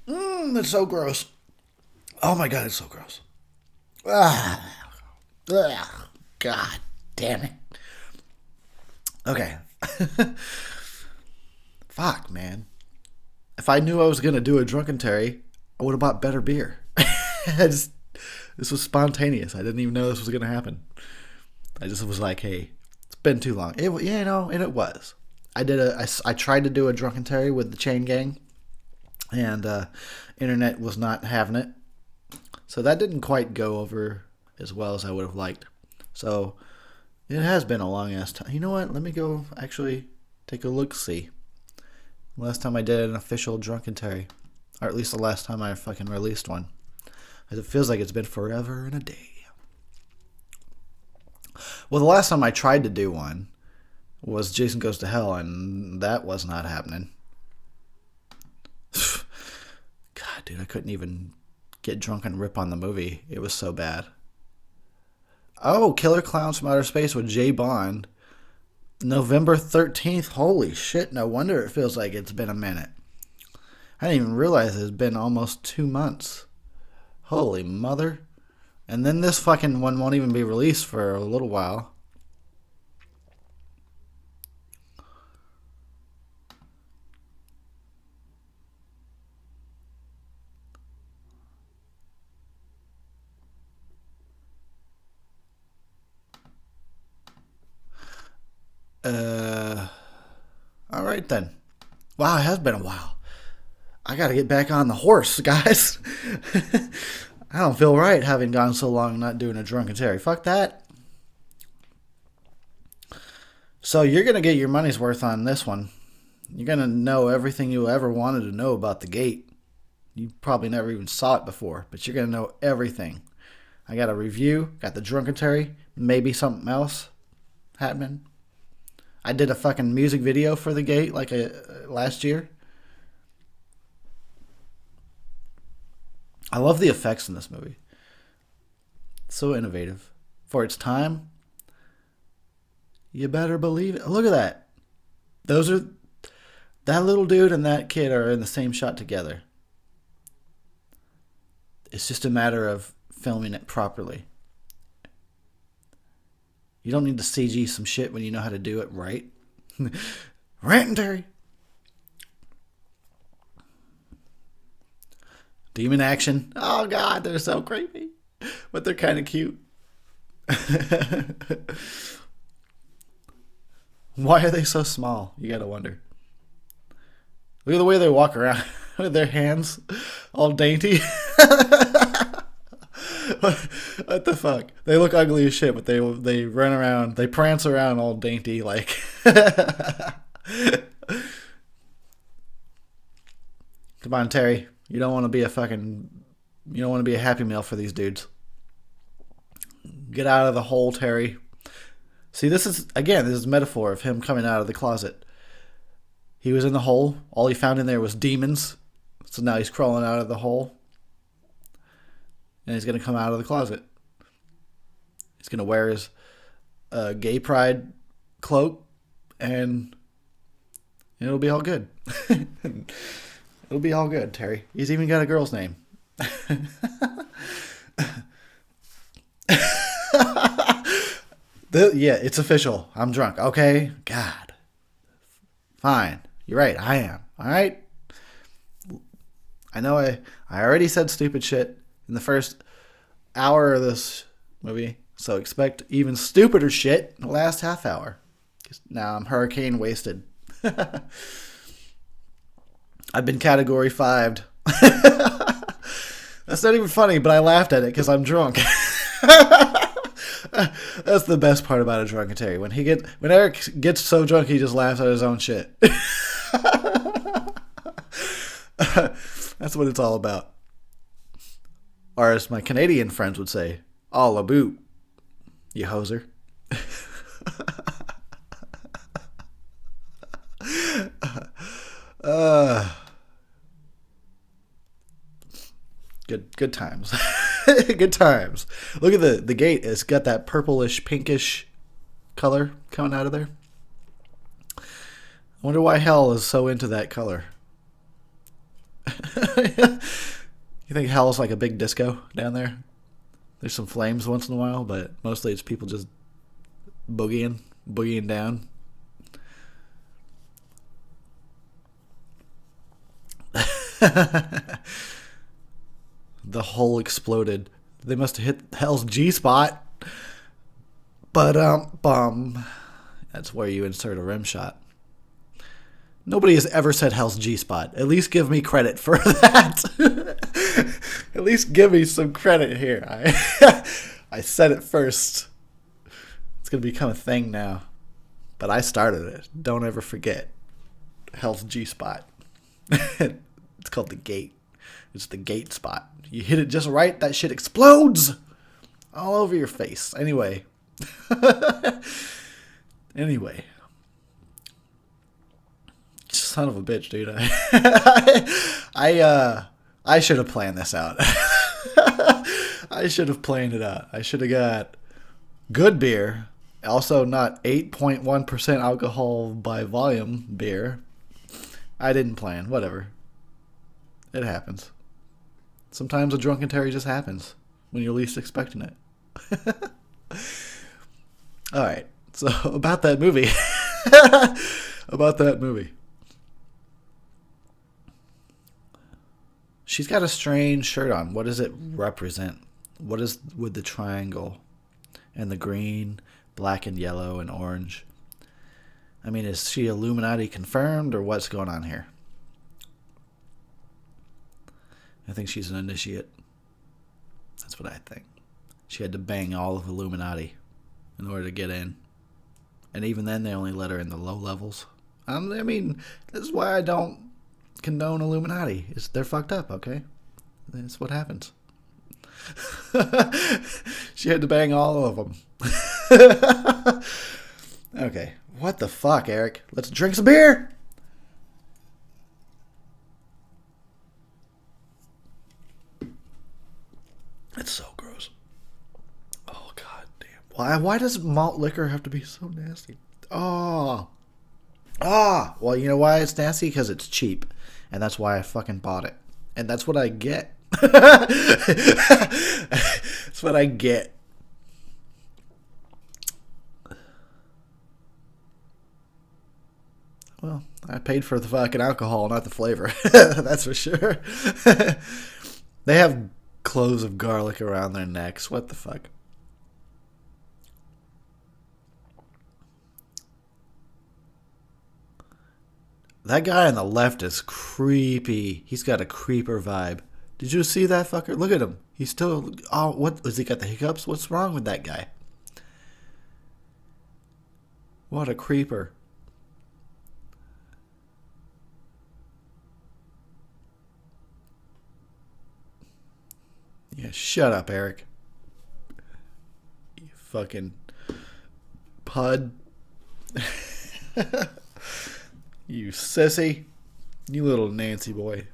That's so gross. Oh my god, it's so gross. God damn it. Okay. Fuck, man. If I knew I was going to do a Drunkentary, I would have bought better beer. This was spontaneous. I didn't even know this was going to happen. I just was like, hey, it's been too long. And it was. I tried to do a Drunkentary with the Chain Gang, and internet was not having it. So that didn't quite go over as well as I would have liked. So it has been a long ass time. You know what? Let me go actually take a look-see. Last time I did an official Drunkentary. Or at least the last time I fucking released one. As it feels like it's been forever and a day. Well, the last time I tried to do one was Jason Goes to Hell, and that was not happening. God, dude, I couldn't even get drunk and rip on the movie. It was so bad. Oh, Killer Clowns from Outer Space with Jay Bond. November 13th. Holy shit, no wonder it feels like it's been a minute. I didn't even realize it's been almost 2 months. Holy mother. And then this fucking one won't even be released for a little while. Alright then. Wow, it has been a while. I gotta get back on the horse, guys. I don't feel right having gone so long not doing a Drunkentary. Fuck that. So you're gonna get your money's worth on this one. You're gonna know everything you ever wanted to know about the gate. You probably never even saw it before, but you're gonna know everything. I got a review, got the Drunkentary, maybe something else happening. I did a fucking music video for the gate like last year. I love the effects in this movie. It's so innovative. For its time, you better believe it. Look at that. That little dude and that kid are in the same shot together. It's just a matter of filming it properly. You don't need to CG some shit when you know how to do it right. Drunkentary. Demon action. Oh god, they're so creepy. But they're kind of cute. Why are they so small? You gotta wonder. Look at the way they walk around with their hands all dainty. What the fuck? They look ugly as shit, but they run around, they prance around all dainty like. Come on, Terry. You don't want to be a Happy Meal for these dudes. Get out of the hole, Terry. See, this is a metaphor of him coming out of the closet. He was in the hole. All he found in there was demons. So now he's crawling out of the hole. And he's going to come out of the closet. He's going to wear his gay pride cloak. And it'll be all good. It'll be all good, Terry. He's even got a girl's name. Yeah, it's official. I'm drunk. Okay? God. Fine. You're right. I am. All right? I know I already said stupid shit in the first hour of this movie. So expect even stupider shit in the last half hour. 'Cause now I'm hurricane wasted. I've been category 5'd. That's not even funny, but I laughed at it because I'm drunk. That's the best part about a Drunkentary. When Eric gets so drunk, he just laughs at his own shit. That's what it's all about. Or as my Canadian friends would say, all about, you hoser. Uh, good times. Good times. Look at the gate. It's got that purplish, pinkish color coming out of there. I wonder why hell is so into that color. You think hell's like a big disco down there? There's some flames once in a while, but mostly it's people just boogieing down. The hole exploded. They must have hit hell's G-spot. But bum. That's where you insert a rim shot. Nobody has ever said hell's G-spot. At least give me credit for that. At least give me some credit here. I said it first. It's going to become a thing now. But I started it. Don't ever forget. Hell's G-spot. It's called the gate. It's the gate spot. You hit it just right, that shit explodes all over your face. Anyway. Son of a bitch, dude. I should have planned this out. I should have planned it out. I should have got good beer. Also not 8.1% alcohol by volume beer. I didn't plan. Whatever. It happens. Sometimes a drunkentary just happens when you're least expecting it. Alright. So, about that movie. She's got a strange shirt on. What does it represent? What is with the triangle and the green, black and yellow and orange? I mean, is she Illuminati confirmed or what's going on here? I think she's an initiate. That's what I think. She had to bang all of Illuminati in order to get in. And even then, they only let her in the low levels. I mean, this is why I don't condone Illuminati. They're fucked up, okay? That's what happens. She had to bang all of them. Okay. What the fuck, Eric? Let's drink some beer! It's so gross. Oh, god damn. Why does malt liquor have to be so nasty? Well, you know why it's nasty? Because it's cheap. And that's why I fucking bought it. And that's what I get. That's what I get. Well, I paid for the fucking alcohol, not the flavor. That's for sure. They have cloves of garlic around their necks. What the fuck? That guy on the left is creepy. He's got a creeper vibe. Did you see that fucker? Look at him. He's still... Oh, what? Has he got the hiccups? What's wrong with that guy? What a creeper. Yeah, shut up, Eric. You fucking pud. You sissy. You little Nancy boy.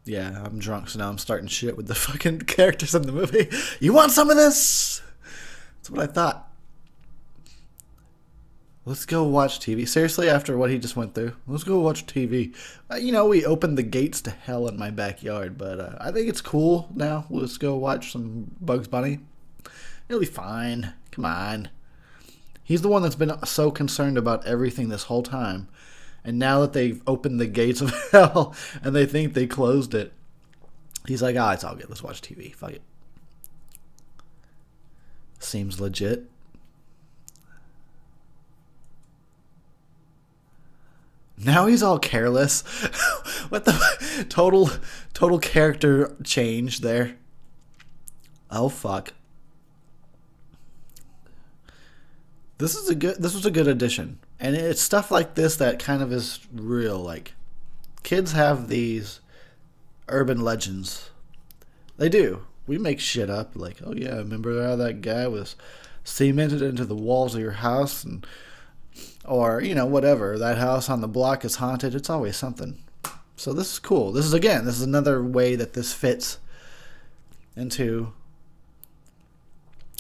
Yeah, I'm drunk, so now I'm starting shit with the fucking characters in the movie. You want some of this? That's what I thought. Let's go watch TV. Seriously, after what he just went through, let's go watch TV. We opened the gates to hell in my backyard, but I think it's cool now. Let's go watch some Bugs Bunny. It'll be fine. Come on. He's the one that's been so concerned about everything this whole time. And now that they've opened the gates of hell and they think they closed it, he's like, it's all good. Let's watch TV. Fuck it. Seems legit. Now he's all careless. What the total character change there. Oh fuck. This was a good addition. And it's stuff like this that kind of is real. Like, kids have these urban legends. They do. We make shit up. Like, oh yeah, remember how that guy was cemented into the walls of your house, and or whatever, that house on the block is haunted. It's always something. So this is cool. This is another way that this fits into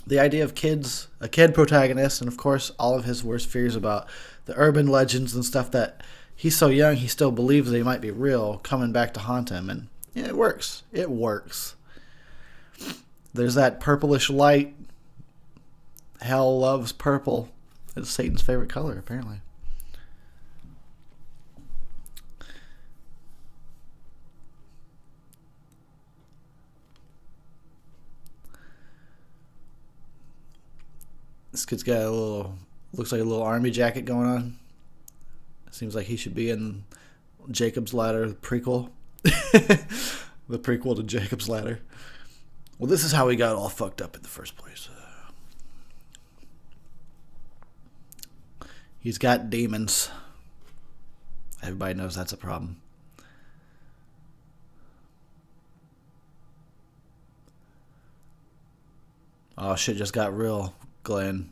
the idea of a kid protagonist, and of course all of his worst fears about the urban legends and stuff that he's so young he still believes they might be real, coming back to haunt him. And yeah, it works. It works. There's that purplish light. Hell loves purple. It's Satan's favorite color, apparently. This kid's got looks like a little army jacket going on. Seems like he should be in Jacob's Ladder prequel. The prequel to Jacob's Ladder. Well, this is how he got all fucked up in the first place. He's got demons. Everybody knows that's a problem. Oh, shit just got real, Glenn.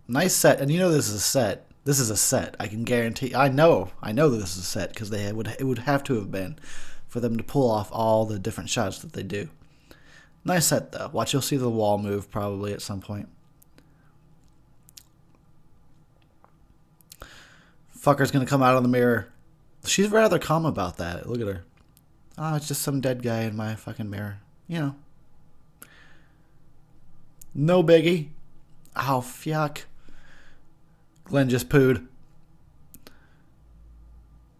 Nice set. And this is a set. This is a set. I can guarantee. I know that this is a set because it would have to have been for them to pull off all the different shots that they do. Nice set, though. Watch, you'll see the wall move probably at some point. Fucker's gonna come out of the mirror. She's rather calm about that. Look at her. Oh, it's just some dead guy in my fucking mirror. No biggie. Oh, fuck. Glenn just pooed.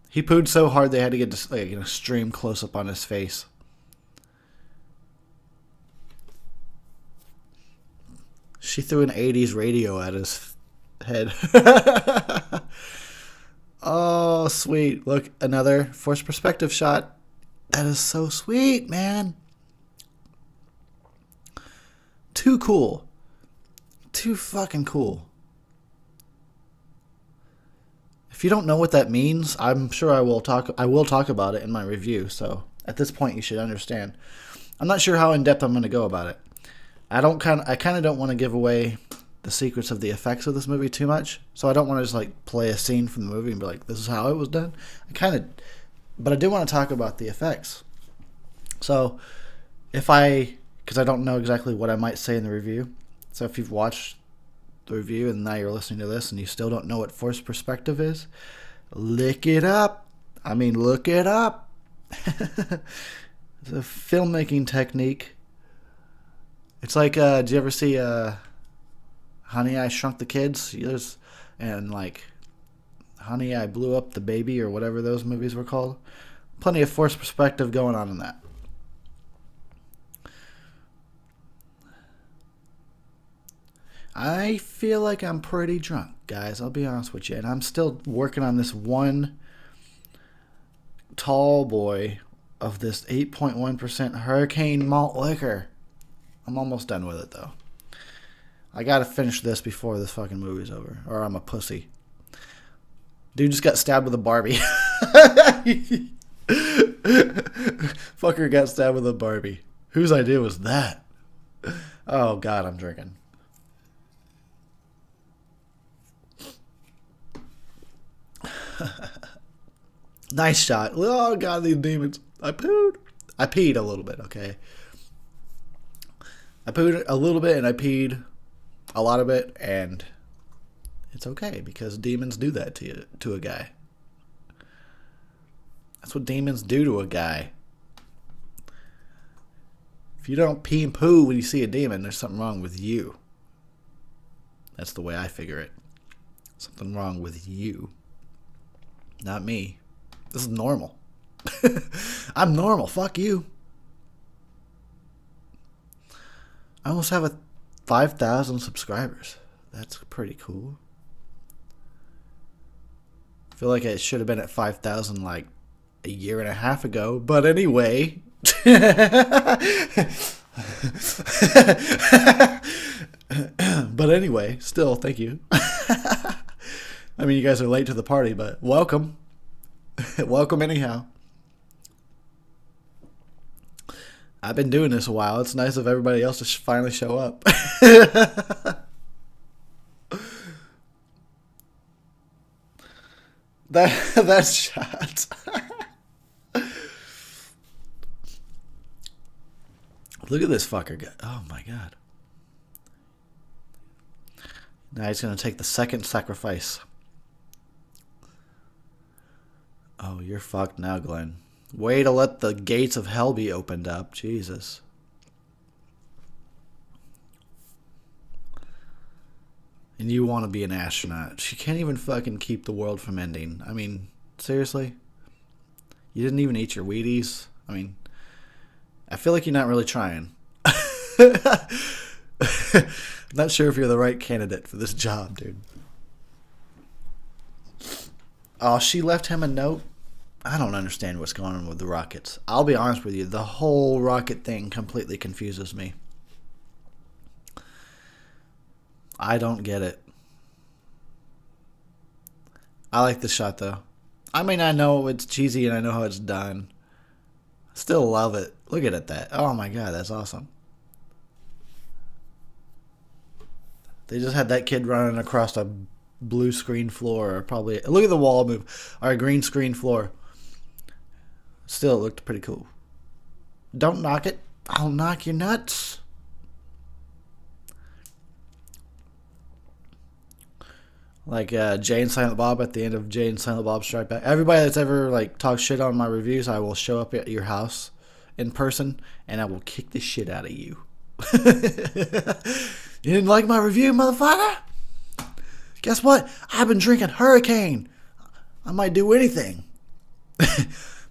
He pooed so hard they had to get an extreme close-up on his face. She threw an 80s radio at his head. Oh, sweet. Look, another forced perspective shot. That is so sweet, man. Too cool. Too fucking cool. If you don't know what that means, I'm sure I will talk about it in my review. So at this point, you should understand. I'm not sure how in depth I'm going to go about it. I kind of don't want to give away the secrets of the effects of this movie too much. So I don't want to just play a scene from the movie and be like, this is how it was done. But I do want to talk about the effects. So because I don't know exactly what I might say in the review. So if you've watched the review and now you're listening to this and you still don't know what forced perspective is, look it up. Look it up. It's a filmmaking technique. It's like, did you ever see Honey, I Shrunk the Kids? And Honey, I Blew Up the Baby, or whatever those movies were called. Plenty of forced perspective going on in that. I feel like I'm pretty drunk, guys. I'll be honest with you. And I'm still working on this one tall boy of this 8.1% Hurricane Malt Liquor. I'm almost done with it, though. I gotta finish this before this fucking movie's over, or I'm a pussy. Dude just got stabbed with a Barbie. Fucker got stabbed with a Barbie. Whose idea was that? Oh, God, I'm drinking. Nice shot. Oh, God, these demons. I peed a little bit, okay? I pooed a little bit and I peed a lot of it, and it's okay because demons do that to a guy. That's what demons do to a guy. If you don't pee and poo when you see a demon, there's something wrong with you. That's the way I figure it. Something wrong with you. Not me. This is normal. I'm normal. Fuck you. I almost have 5,000 subscribers. That's pretty cool. I feel like it should have been at 5,000 like a year and a half ago. But anyway. But anyway, still, thank you. I mean, you guys are late to the party, but welcome. Welcome anyhow. I've been doing this a while. It's nice of everybody else to finally show up. that shot. Look at this fucker. Oh my god. Now he's going to take the second sacrifice. Oh, you're fucked now, Glenn. Way to let the gates of hell be opened up. Jesus. And you want to be an astronaut. She can't even fucking keep the world from ending. I mean, seriously? You didn't even eat your Wheaties? I mean, I feel like you're not really trying. I'm not sure if you're the right candidate for this job, dude. Oh, she left him a note? I don't understand what's going on with the rockets. I'll be honest with you. The whole rocket thing completely confuses me. I don't get it. I like the shot, though. I mean, I know it's cheesy and I know how it's done. Still love it. Look at that. Oh my god, that's awesome. They just had that kid running across a blue screen floor, or probably look at the wall move, or a green screen floor. Still, it looked pretty cool. Don't knock it. I'll knock your nuts. Like Jay and Silent Bob at the end of Jay and Silent Bob Strike Back. Everybody that's ever like talked shit on my reviews, I will show up at your house in person and I will kick the shit out of you. You didn't like my review, motherfucker? Guess what? I've been drinking Hurricane. I might do anything.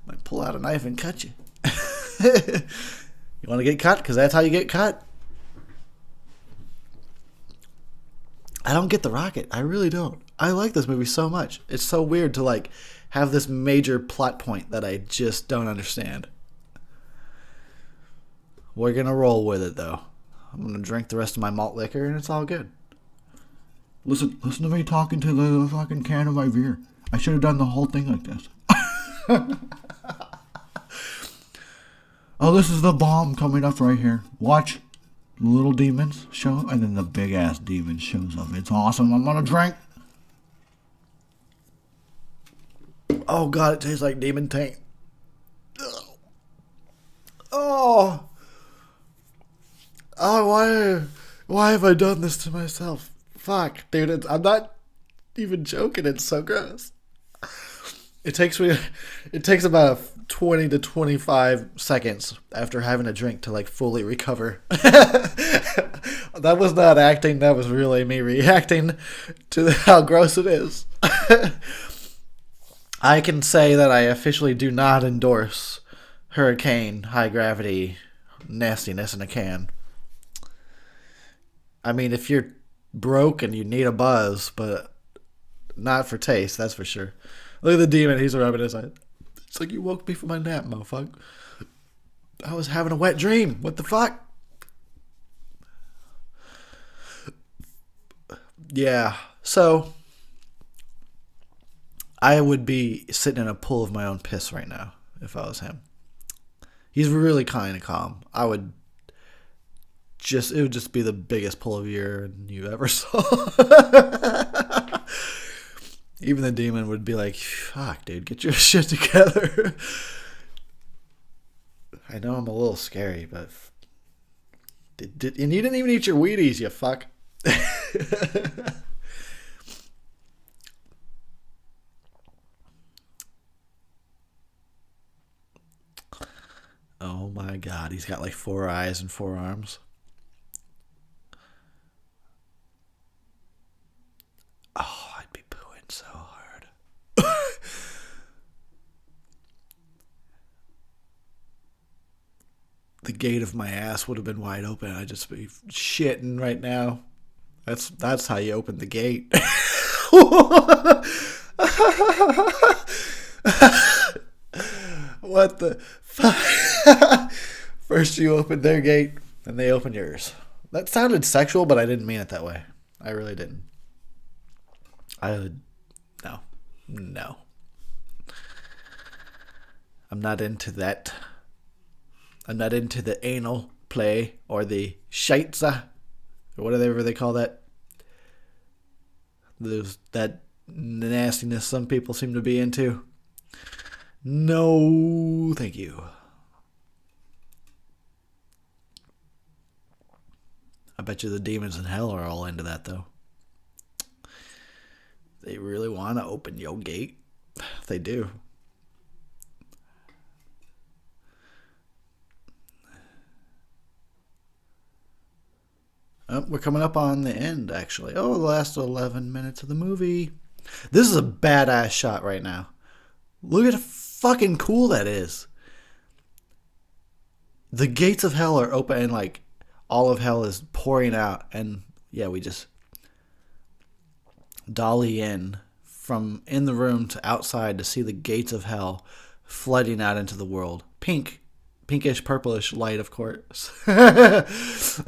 Might pull out a knife and cut you. You want to get cut? Because that's how you get cut. I don't get the rocket. I really don't. I like this movie so much. It's so weird to like have this major plot point that I just don't understand. We're going to roll with it, though. I'm going to drink the rest of my malt liquor, and it's all good. Listen to me talking to the fucking can of my beer. I should have done the whole thing like this. Oh, this is the bomb coming up right here. Watch. The little demons show up, and then the big-ass demon shows up. It's awesome. I'm going to drink. Oh, God, it tastes like demon taint. Oh. Oh, why have I done this to myself? Fuck, dude, I'm not even joking. It's so gross. It takes about 20 to 25 seconds after having a drink to like fully recover. That was not acting. That was really me reacting to how gross it is. I can say that I officially do not endorse Hurricane high gravity nastiness in a can. I mean, if you're broke and you need a buzz, but not for taste, that's for sure. Look at the demon. He's rubbing his eyes. It's like you woke me from my nap, motherfucker. I was having a wet dream. What the fuck? Yeah. So, I would be sitting in a pool of my own piss right now if I was him. He's really kind of calm. It would just be the biggest pull of urine you ever saw. Even the demon would be like, fuck, dude, get your shit together. I know I'm a little scary, but... and you didn't even eat your Wheaties, you fuck. Oh my god, he's got like 4 eyes and 4 arms. Oh, I'd be pooing so hard. The gate of my ass would have been wide open. I'd just be shitting right now. That's how you open the gate. What the fuck? First you open their gate, then they open yours. That sounded sexual, but I didn't mean it that way. I really didn't. No. I'm not into that. I'm not into the anal play or the scheitze, or whatever they call that. That nastiness some people seem to be into. No, thank you. I bet you the demons in hell are all into that, though. They really want to open your gate. They do. Oh, we're coming up on the end, actually. Oh, the last 11 minutes of the movie. This is a badass shot right now. Look at how fucking cool that is. The gates of hell are open and like all of hell is pouring out. And yeah, we just dolly in from in the room to outside to see the gates of hell flooding out into the world. Pinkish, purplish light, of course. That's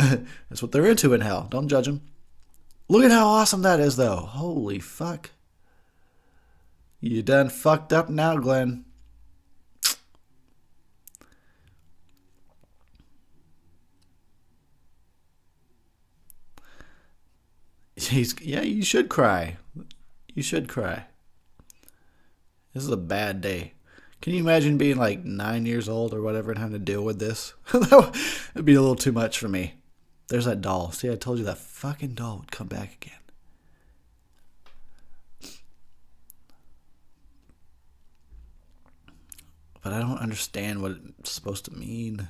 what they're into in hell. Don't judge them. Look at how awesome that is, though. Holy fuck. You done fucked up now, Glenn. Yeah, you should cry. You should cry. This is a bad day. Can you imagine being like 9 years old or whatever and having to deal with this? It'd be a little too much for me. There's that doll. See, I told you that fucking doll would come back again. But I don't understand what it's supposed to mean.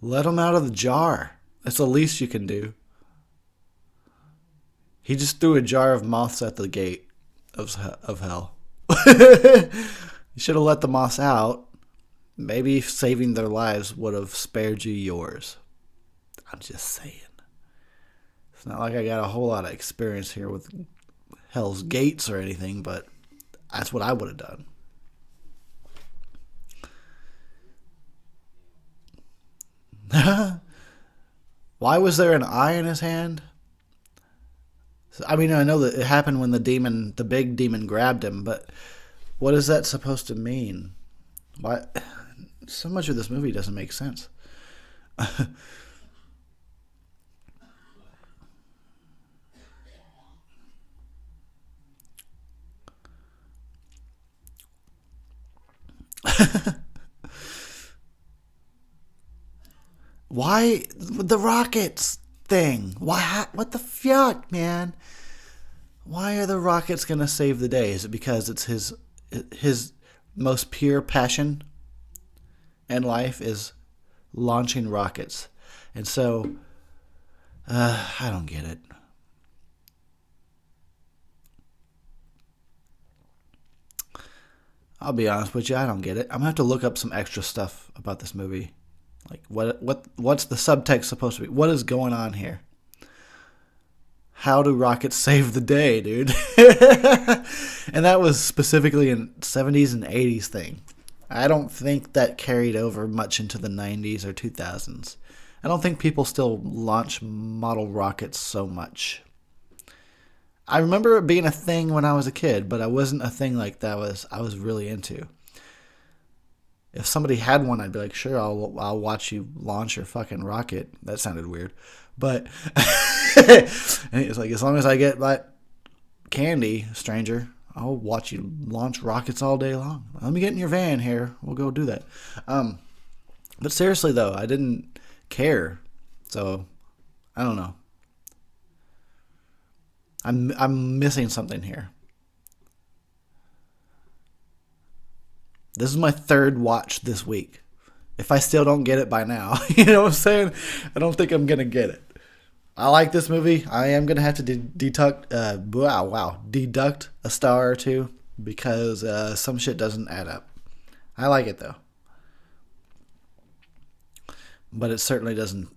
Let him out of the jar. That's the least you can do. He just threw a jar of moths at the gate of hell. You should have let the moths out. Maybe saving their lives would have spared you yours. I'm just saying. It's not like I got a whole lot of experience here with Hell's Gates or anything, but that's what I would have done. Why was there an eye in his hand? I mean, I know that it happened when the big demon grabbed him, but what is that supposed to mean? Why? So much of this movie doesn't make sense. Why the rockets thing? Why? What the fuck, man? Why are the rockets gonna save the day? Is it because it's his most pure passion in life is launching rockets? And so, I don't get it. I'll be honest with you, I don't get it. I'm gonna have to look up some extra stuff about this movie. Like what's the subtext supposed to be? What is going on here? How do rockets save the day, dude? And that was specifically in 70s and 80s thing. I don't think that carried over much into the 90s or 2000s. I don't think people still launch model rockets so much. I remember it being a thing when I was a kid, but it wasn't a thing like that I was really into. If somebody had one, I'd be like, sure, I'll watch you launch your fucking rocket. That sounded weird. But it's like, as long as I get that candy, stranger, I'll watch you launch rockets all day long. Let me get in your van here. We'll go do that. But seriously, though, I didn't care. So, I don't know. I'm missing something here. This is my third watch this week. If I still don't get it by now, you know what I'm saying? I don't think I'm going to get it. I like this movie. I am going to have to deduct a star or two because some shit doesn't add up. I like it, though. But it certainly doesn't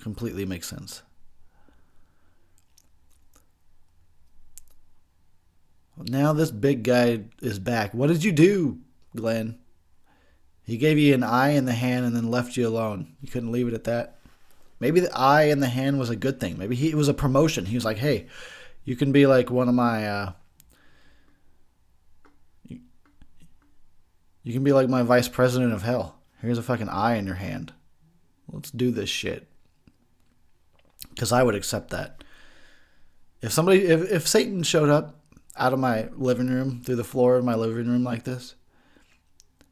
completely make sense. Now this big guy is back. What did you do, Glenn? He gave you an eye in the hand and then left you alone. You couldn't leave it at that? Maybe the eye in the hand was a good thing. Maybe it was a promotion. He was like, hey, you can be like one of my... you can be like my vice president of hell. Here's a fucking eye in your hand. Let's do this shit. Because I would accept that. If Satan showed up out of my living room, through the floor of my living room like this,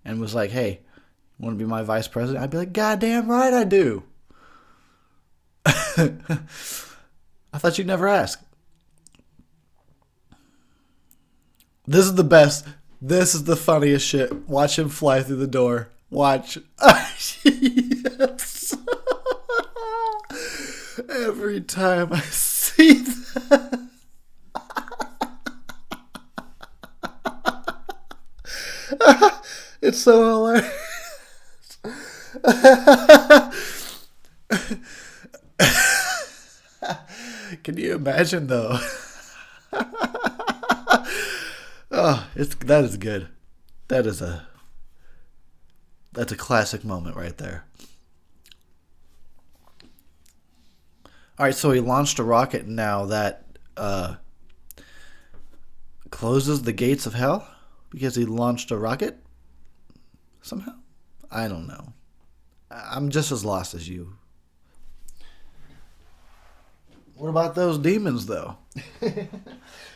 and was like, hey, you want to be my vice president? I'd be like, goddamn right I do. I thought you'd never ask. This is the best. This is the funniest shit. Watch him fly through the door. Watch. Yes. Every time I see that. It's so hilarious. Can you imagine though? Oh, that is good. That's a classic moment right there. All right, so he launched a rocket now that closes the gates of hell because he launched a rocket somehow. I don't know. I'm just as lost as you. What about those demons, though?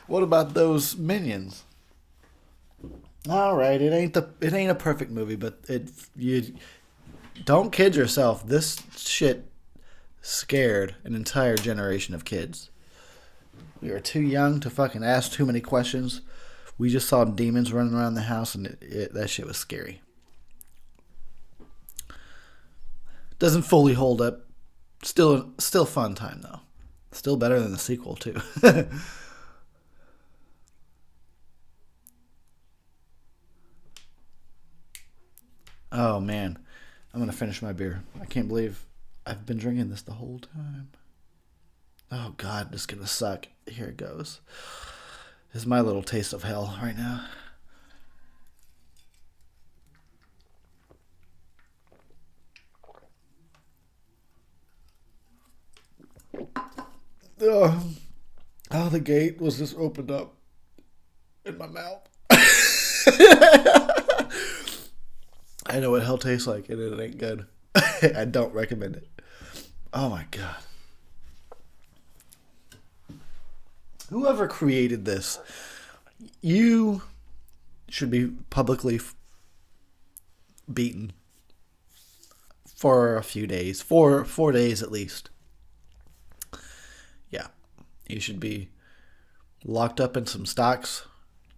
What about those minions? All right, it ain't a perfect movie, but you don't kid yourself. This shit scared an entire generation of kids. We were too young to fucking ask too many questions. We just saw demons running around the house, and that shit was scary. Doesn't fully hold up. Still fun time though. Still better than the sequel too. Oh man, I'm gonna finish my beer. I can't believe I've been drinking this the whole time. Oh god, this is gonna suck. Here it goes. This is my little taste of hell right now. Oh, the gate was just opened up in my mouth. I know what hell tastes like, and it ain't good. I don't recommend it. Oh my god. Whoever created this, you should be publicly beaten for a few days. 4 days at least. Yeah. You should be locked up in some stocks,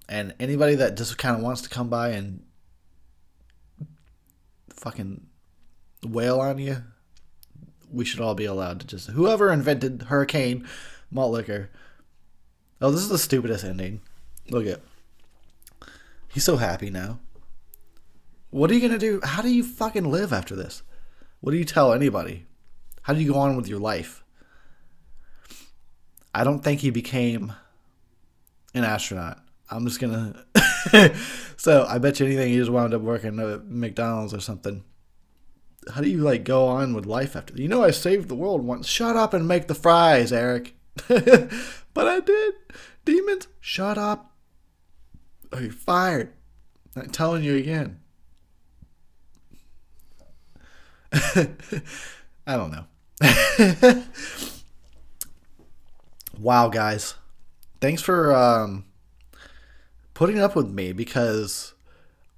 and anybody that just kind of wants to come by and fucking wail on you, we should all be allowed to just... Whoever invented hurricane malt liquor... Oh, this is the stupidest ending. Look at... He's so happy now. What are you going to do? How do you fucking live after this? What do you tell anybody? How do you go on with your life? I don't think he became an astronaut. I'm just going to... So, I bet you anything he just wound up working at McDonald's or something. How do you, go on with life after... You know I saved the world once. Shut up and make the fries, Eric. But I did. Demons, shut up. Or you're fired. I'm not telling you again. I don't know. Wow, guys. Thanks for putting up with me, because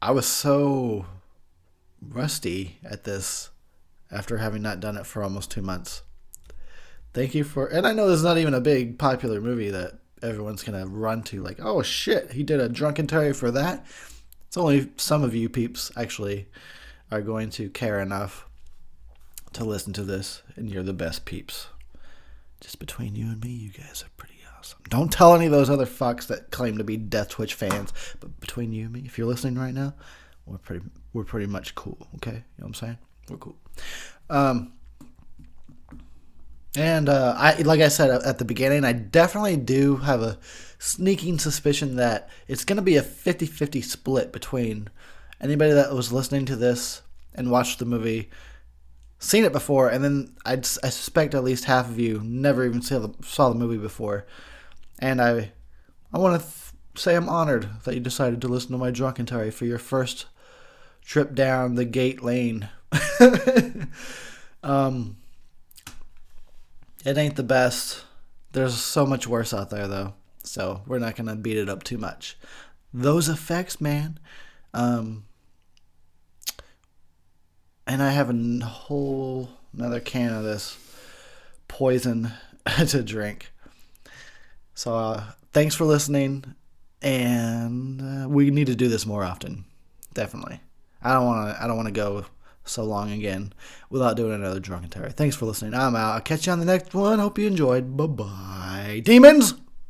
I was so rusty at this after having not done it for almost 2 months. Thank you for... And I know this is not even a big popular movie that everyone's going to run to. Like, oh shit, he did a Drunkentary for that? It's only some of you peeps actually are going to care enough to listen to this, and you're the best peeps. Just between you and me, you guys are pretty awesome. Don't tell any of those other fucks that claim to be Death Twitch fans, but between you and me, if you're listening right now, we're pretty much cool, okay? You know what I'm saying? We're cool. And like I said at the beginning, I definitely do have a sneaking suspicion that it's going to be a 50-50 split between anybody that was listening to this and watched the movie seen it before, and then I suspect at least half of you never even saw the movie before. And I want to say I'm honored that you decided to listen to my Drunkentary for your first trip down the gate lane. It ain't the best. There's so much worse out there, though. So we're not going to beat it up too much. Those effects, man. And I have a whole another can of this poison to drink. So thanks for listening. And we need to do this more often. Definitely. I don't want to go so long again without doing another Drunkentary. Thanks for listening. I'm out. I'll catch you on the next one. Hope you enjoyed. Bye-bye. Demons!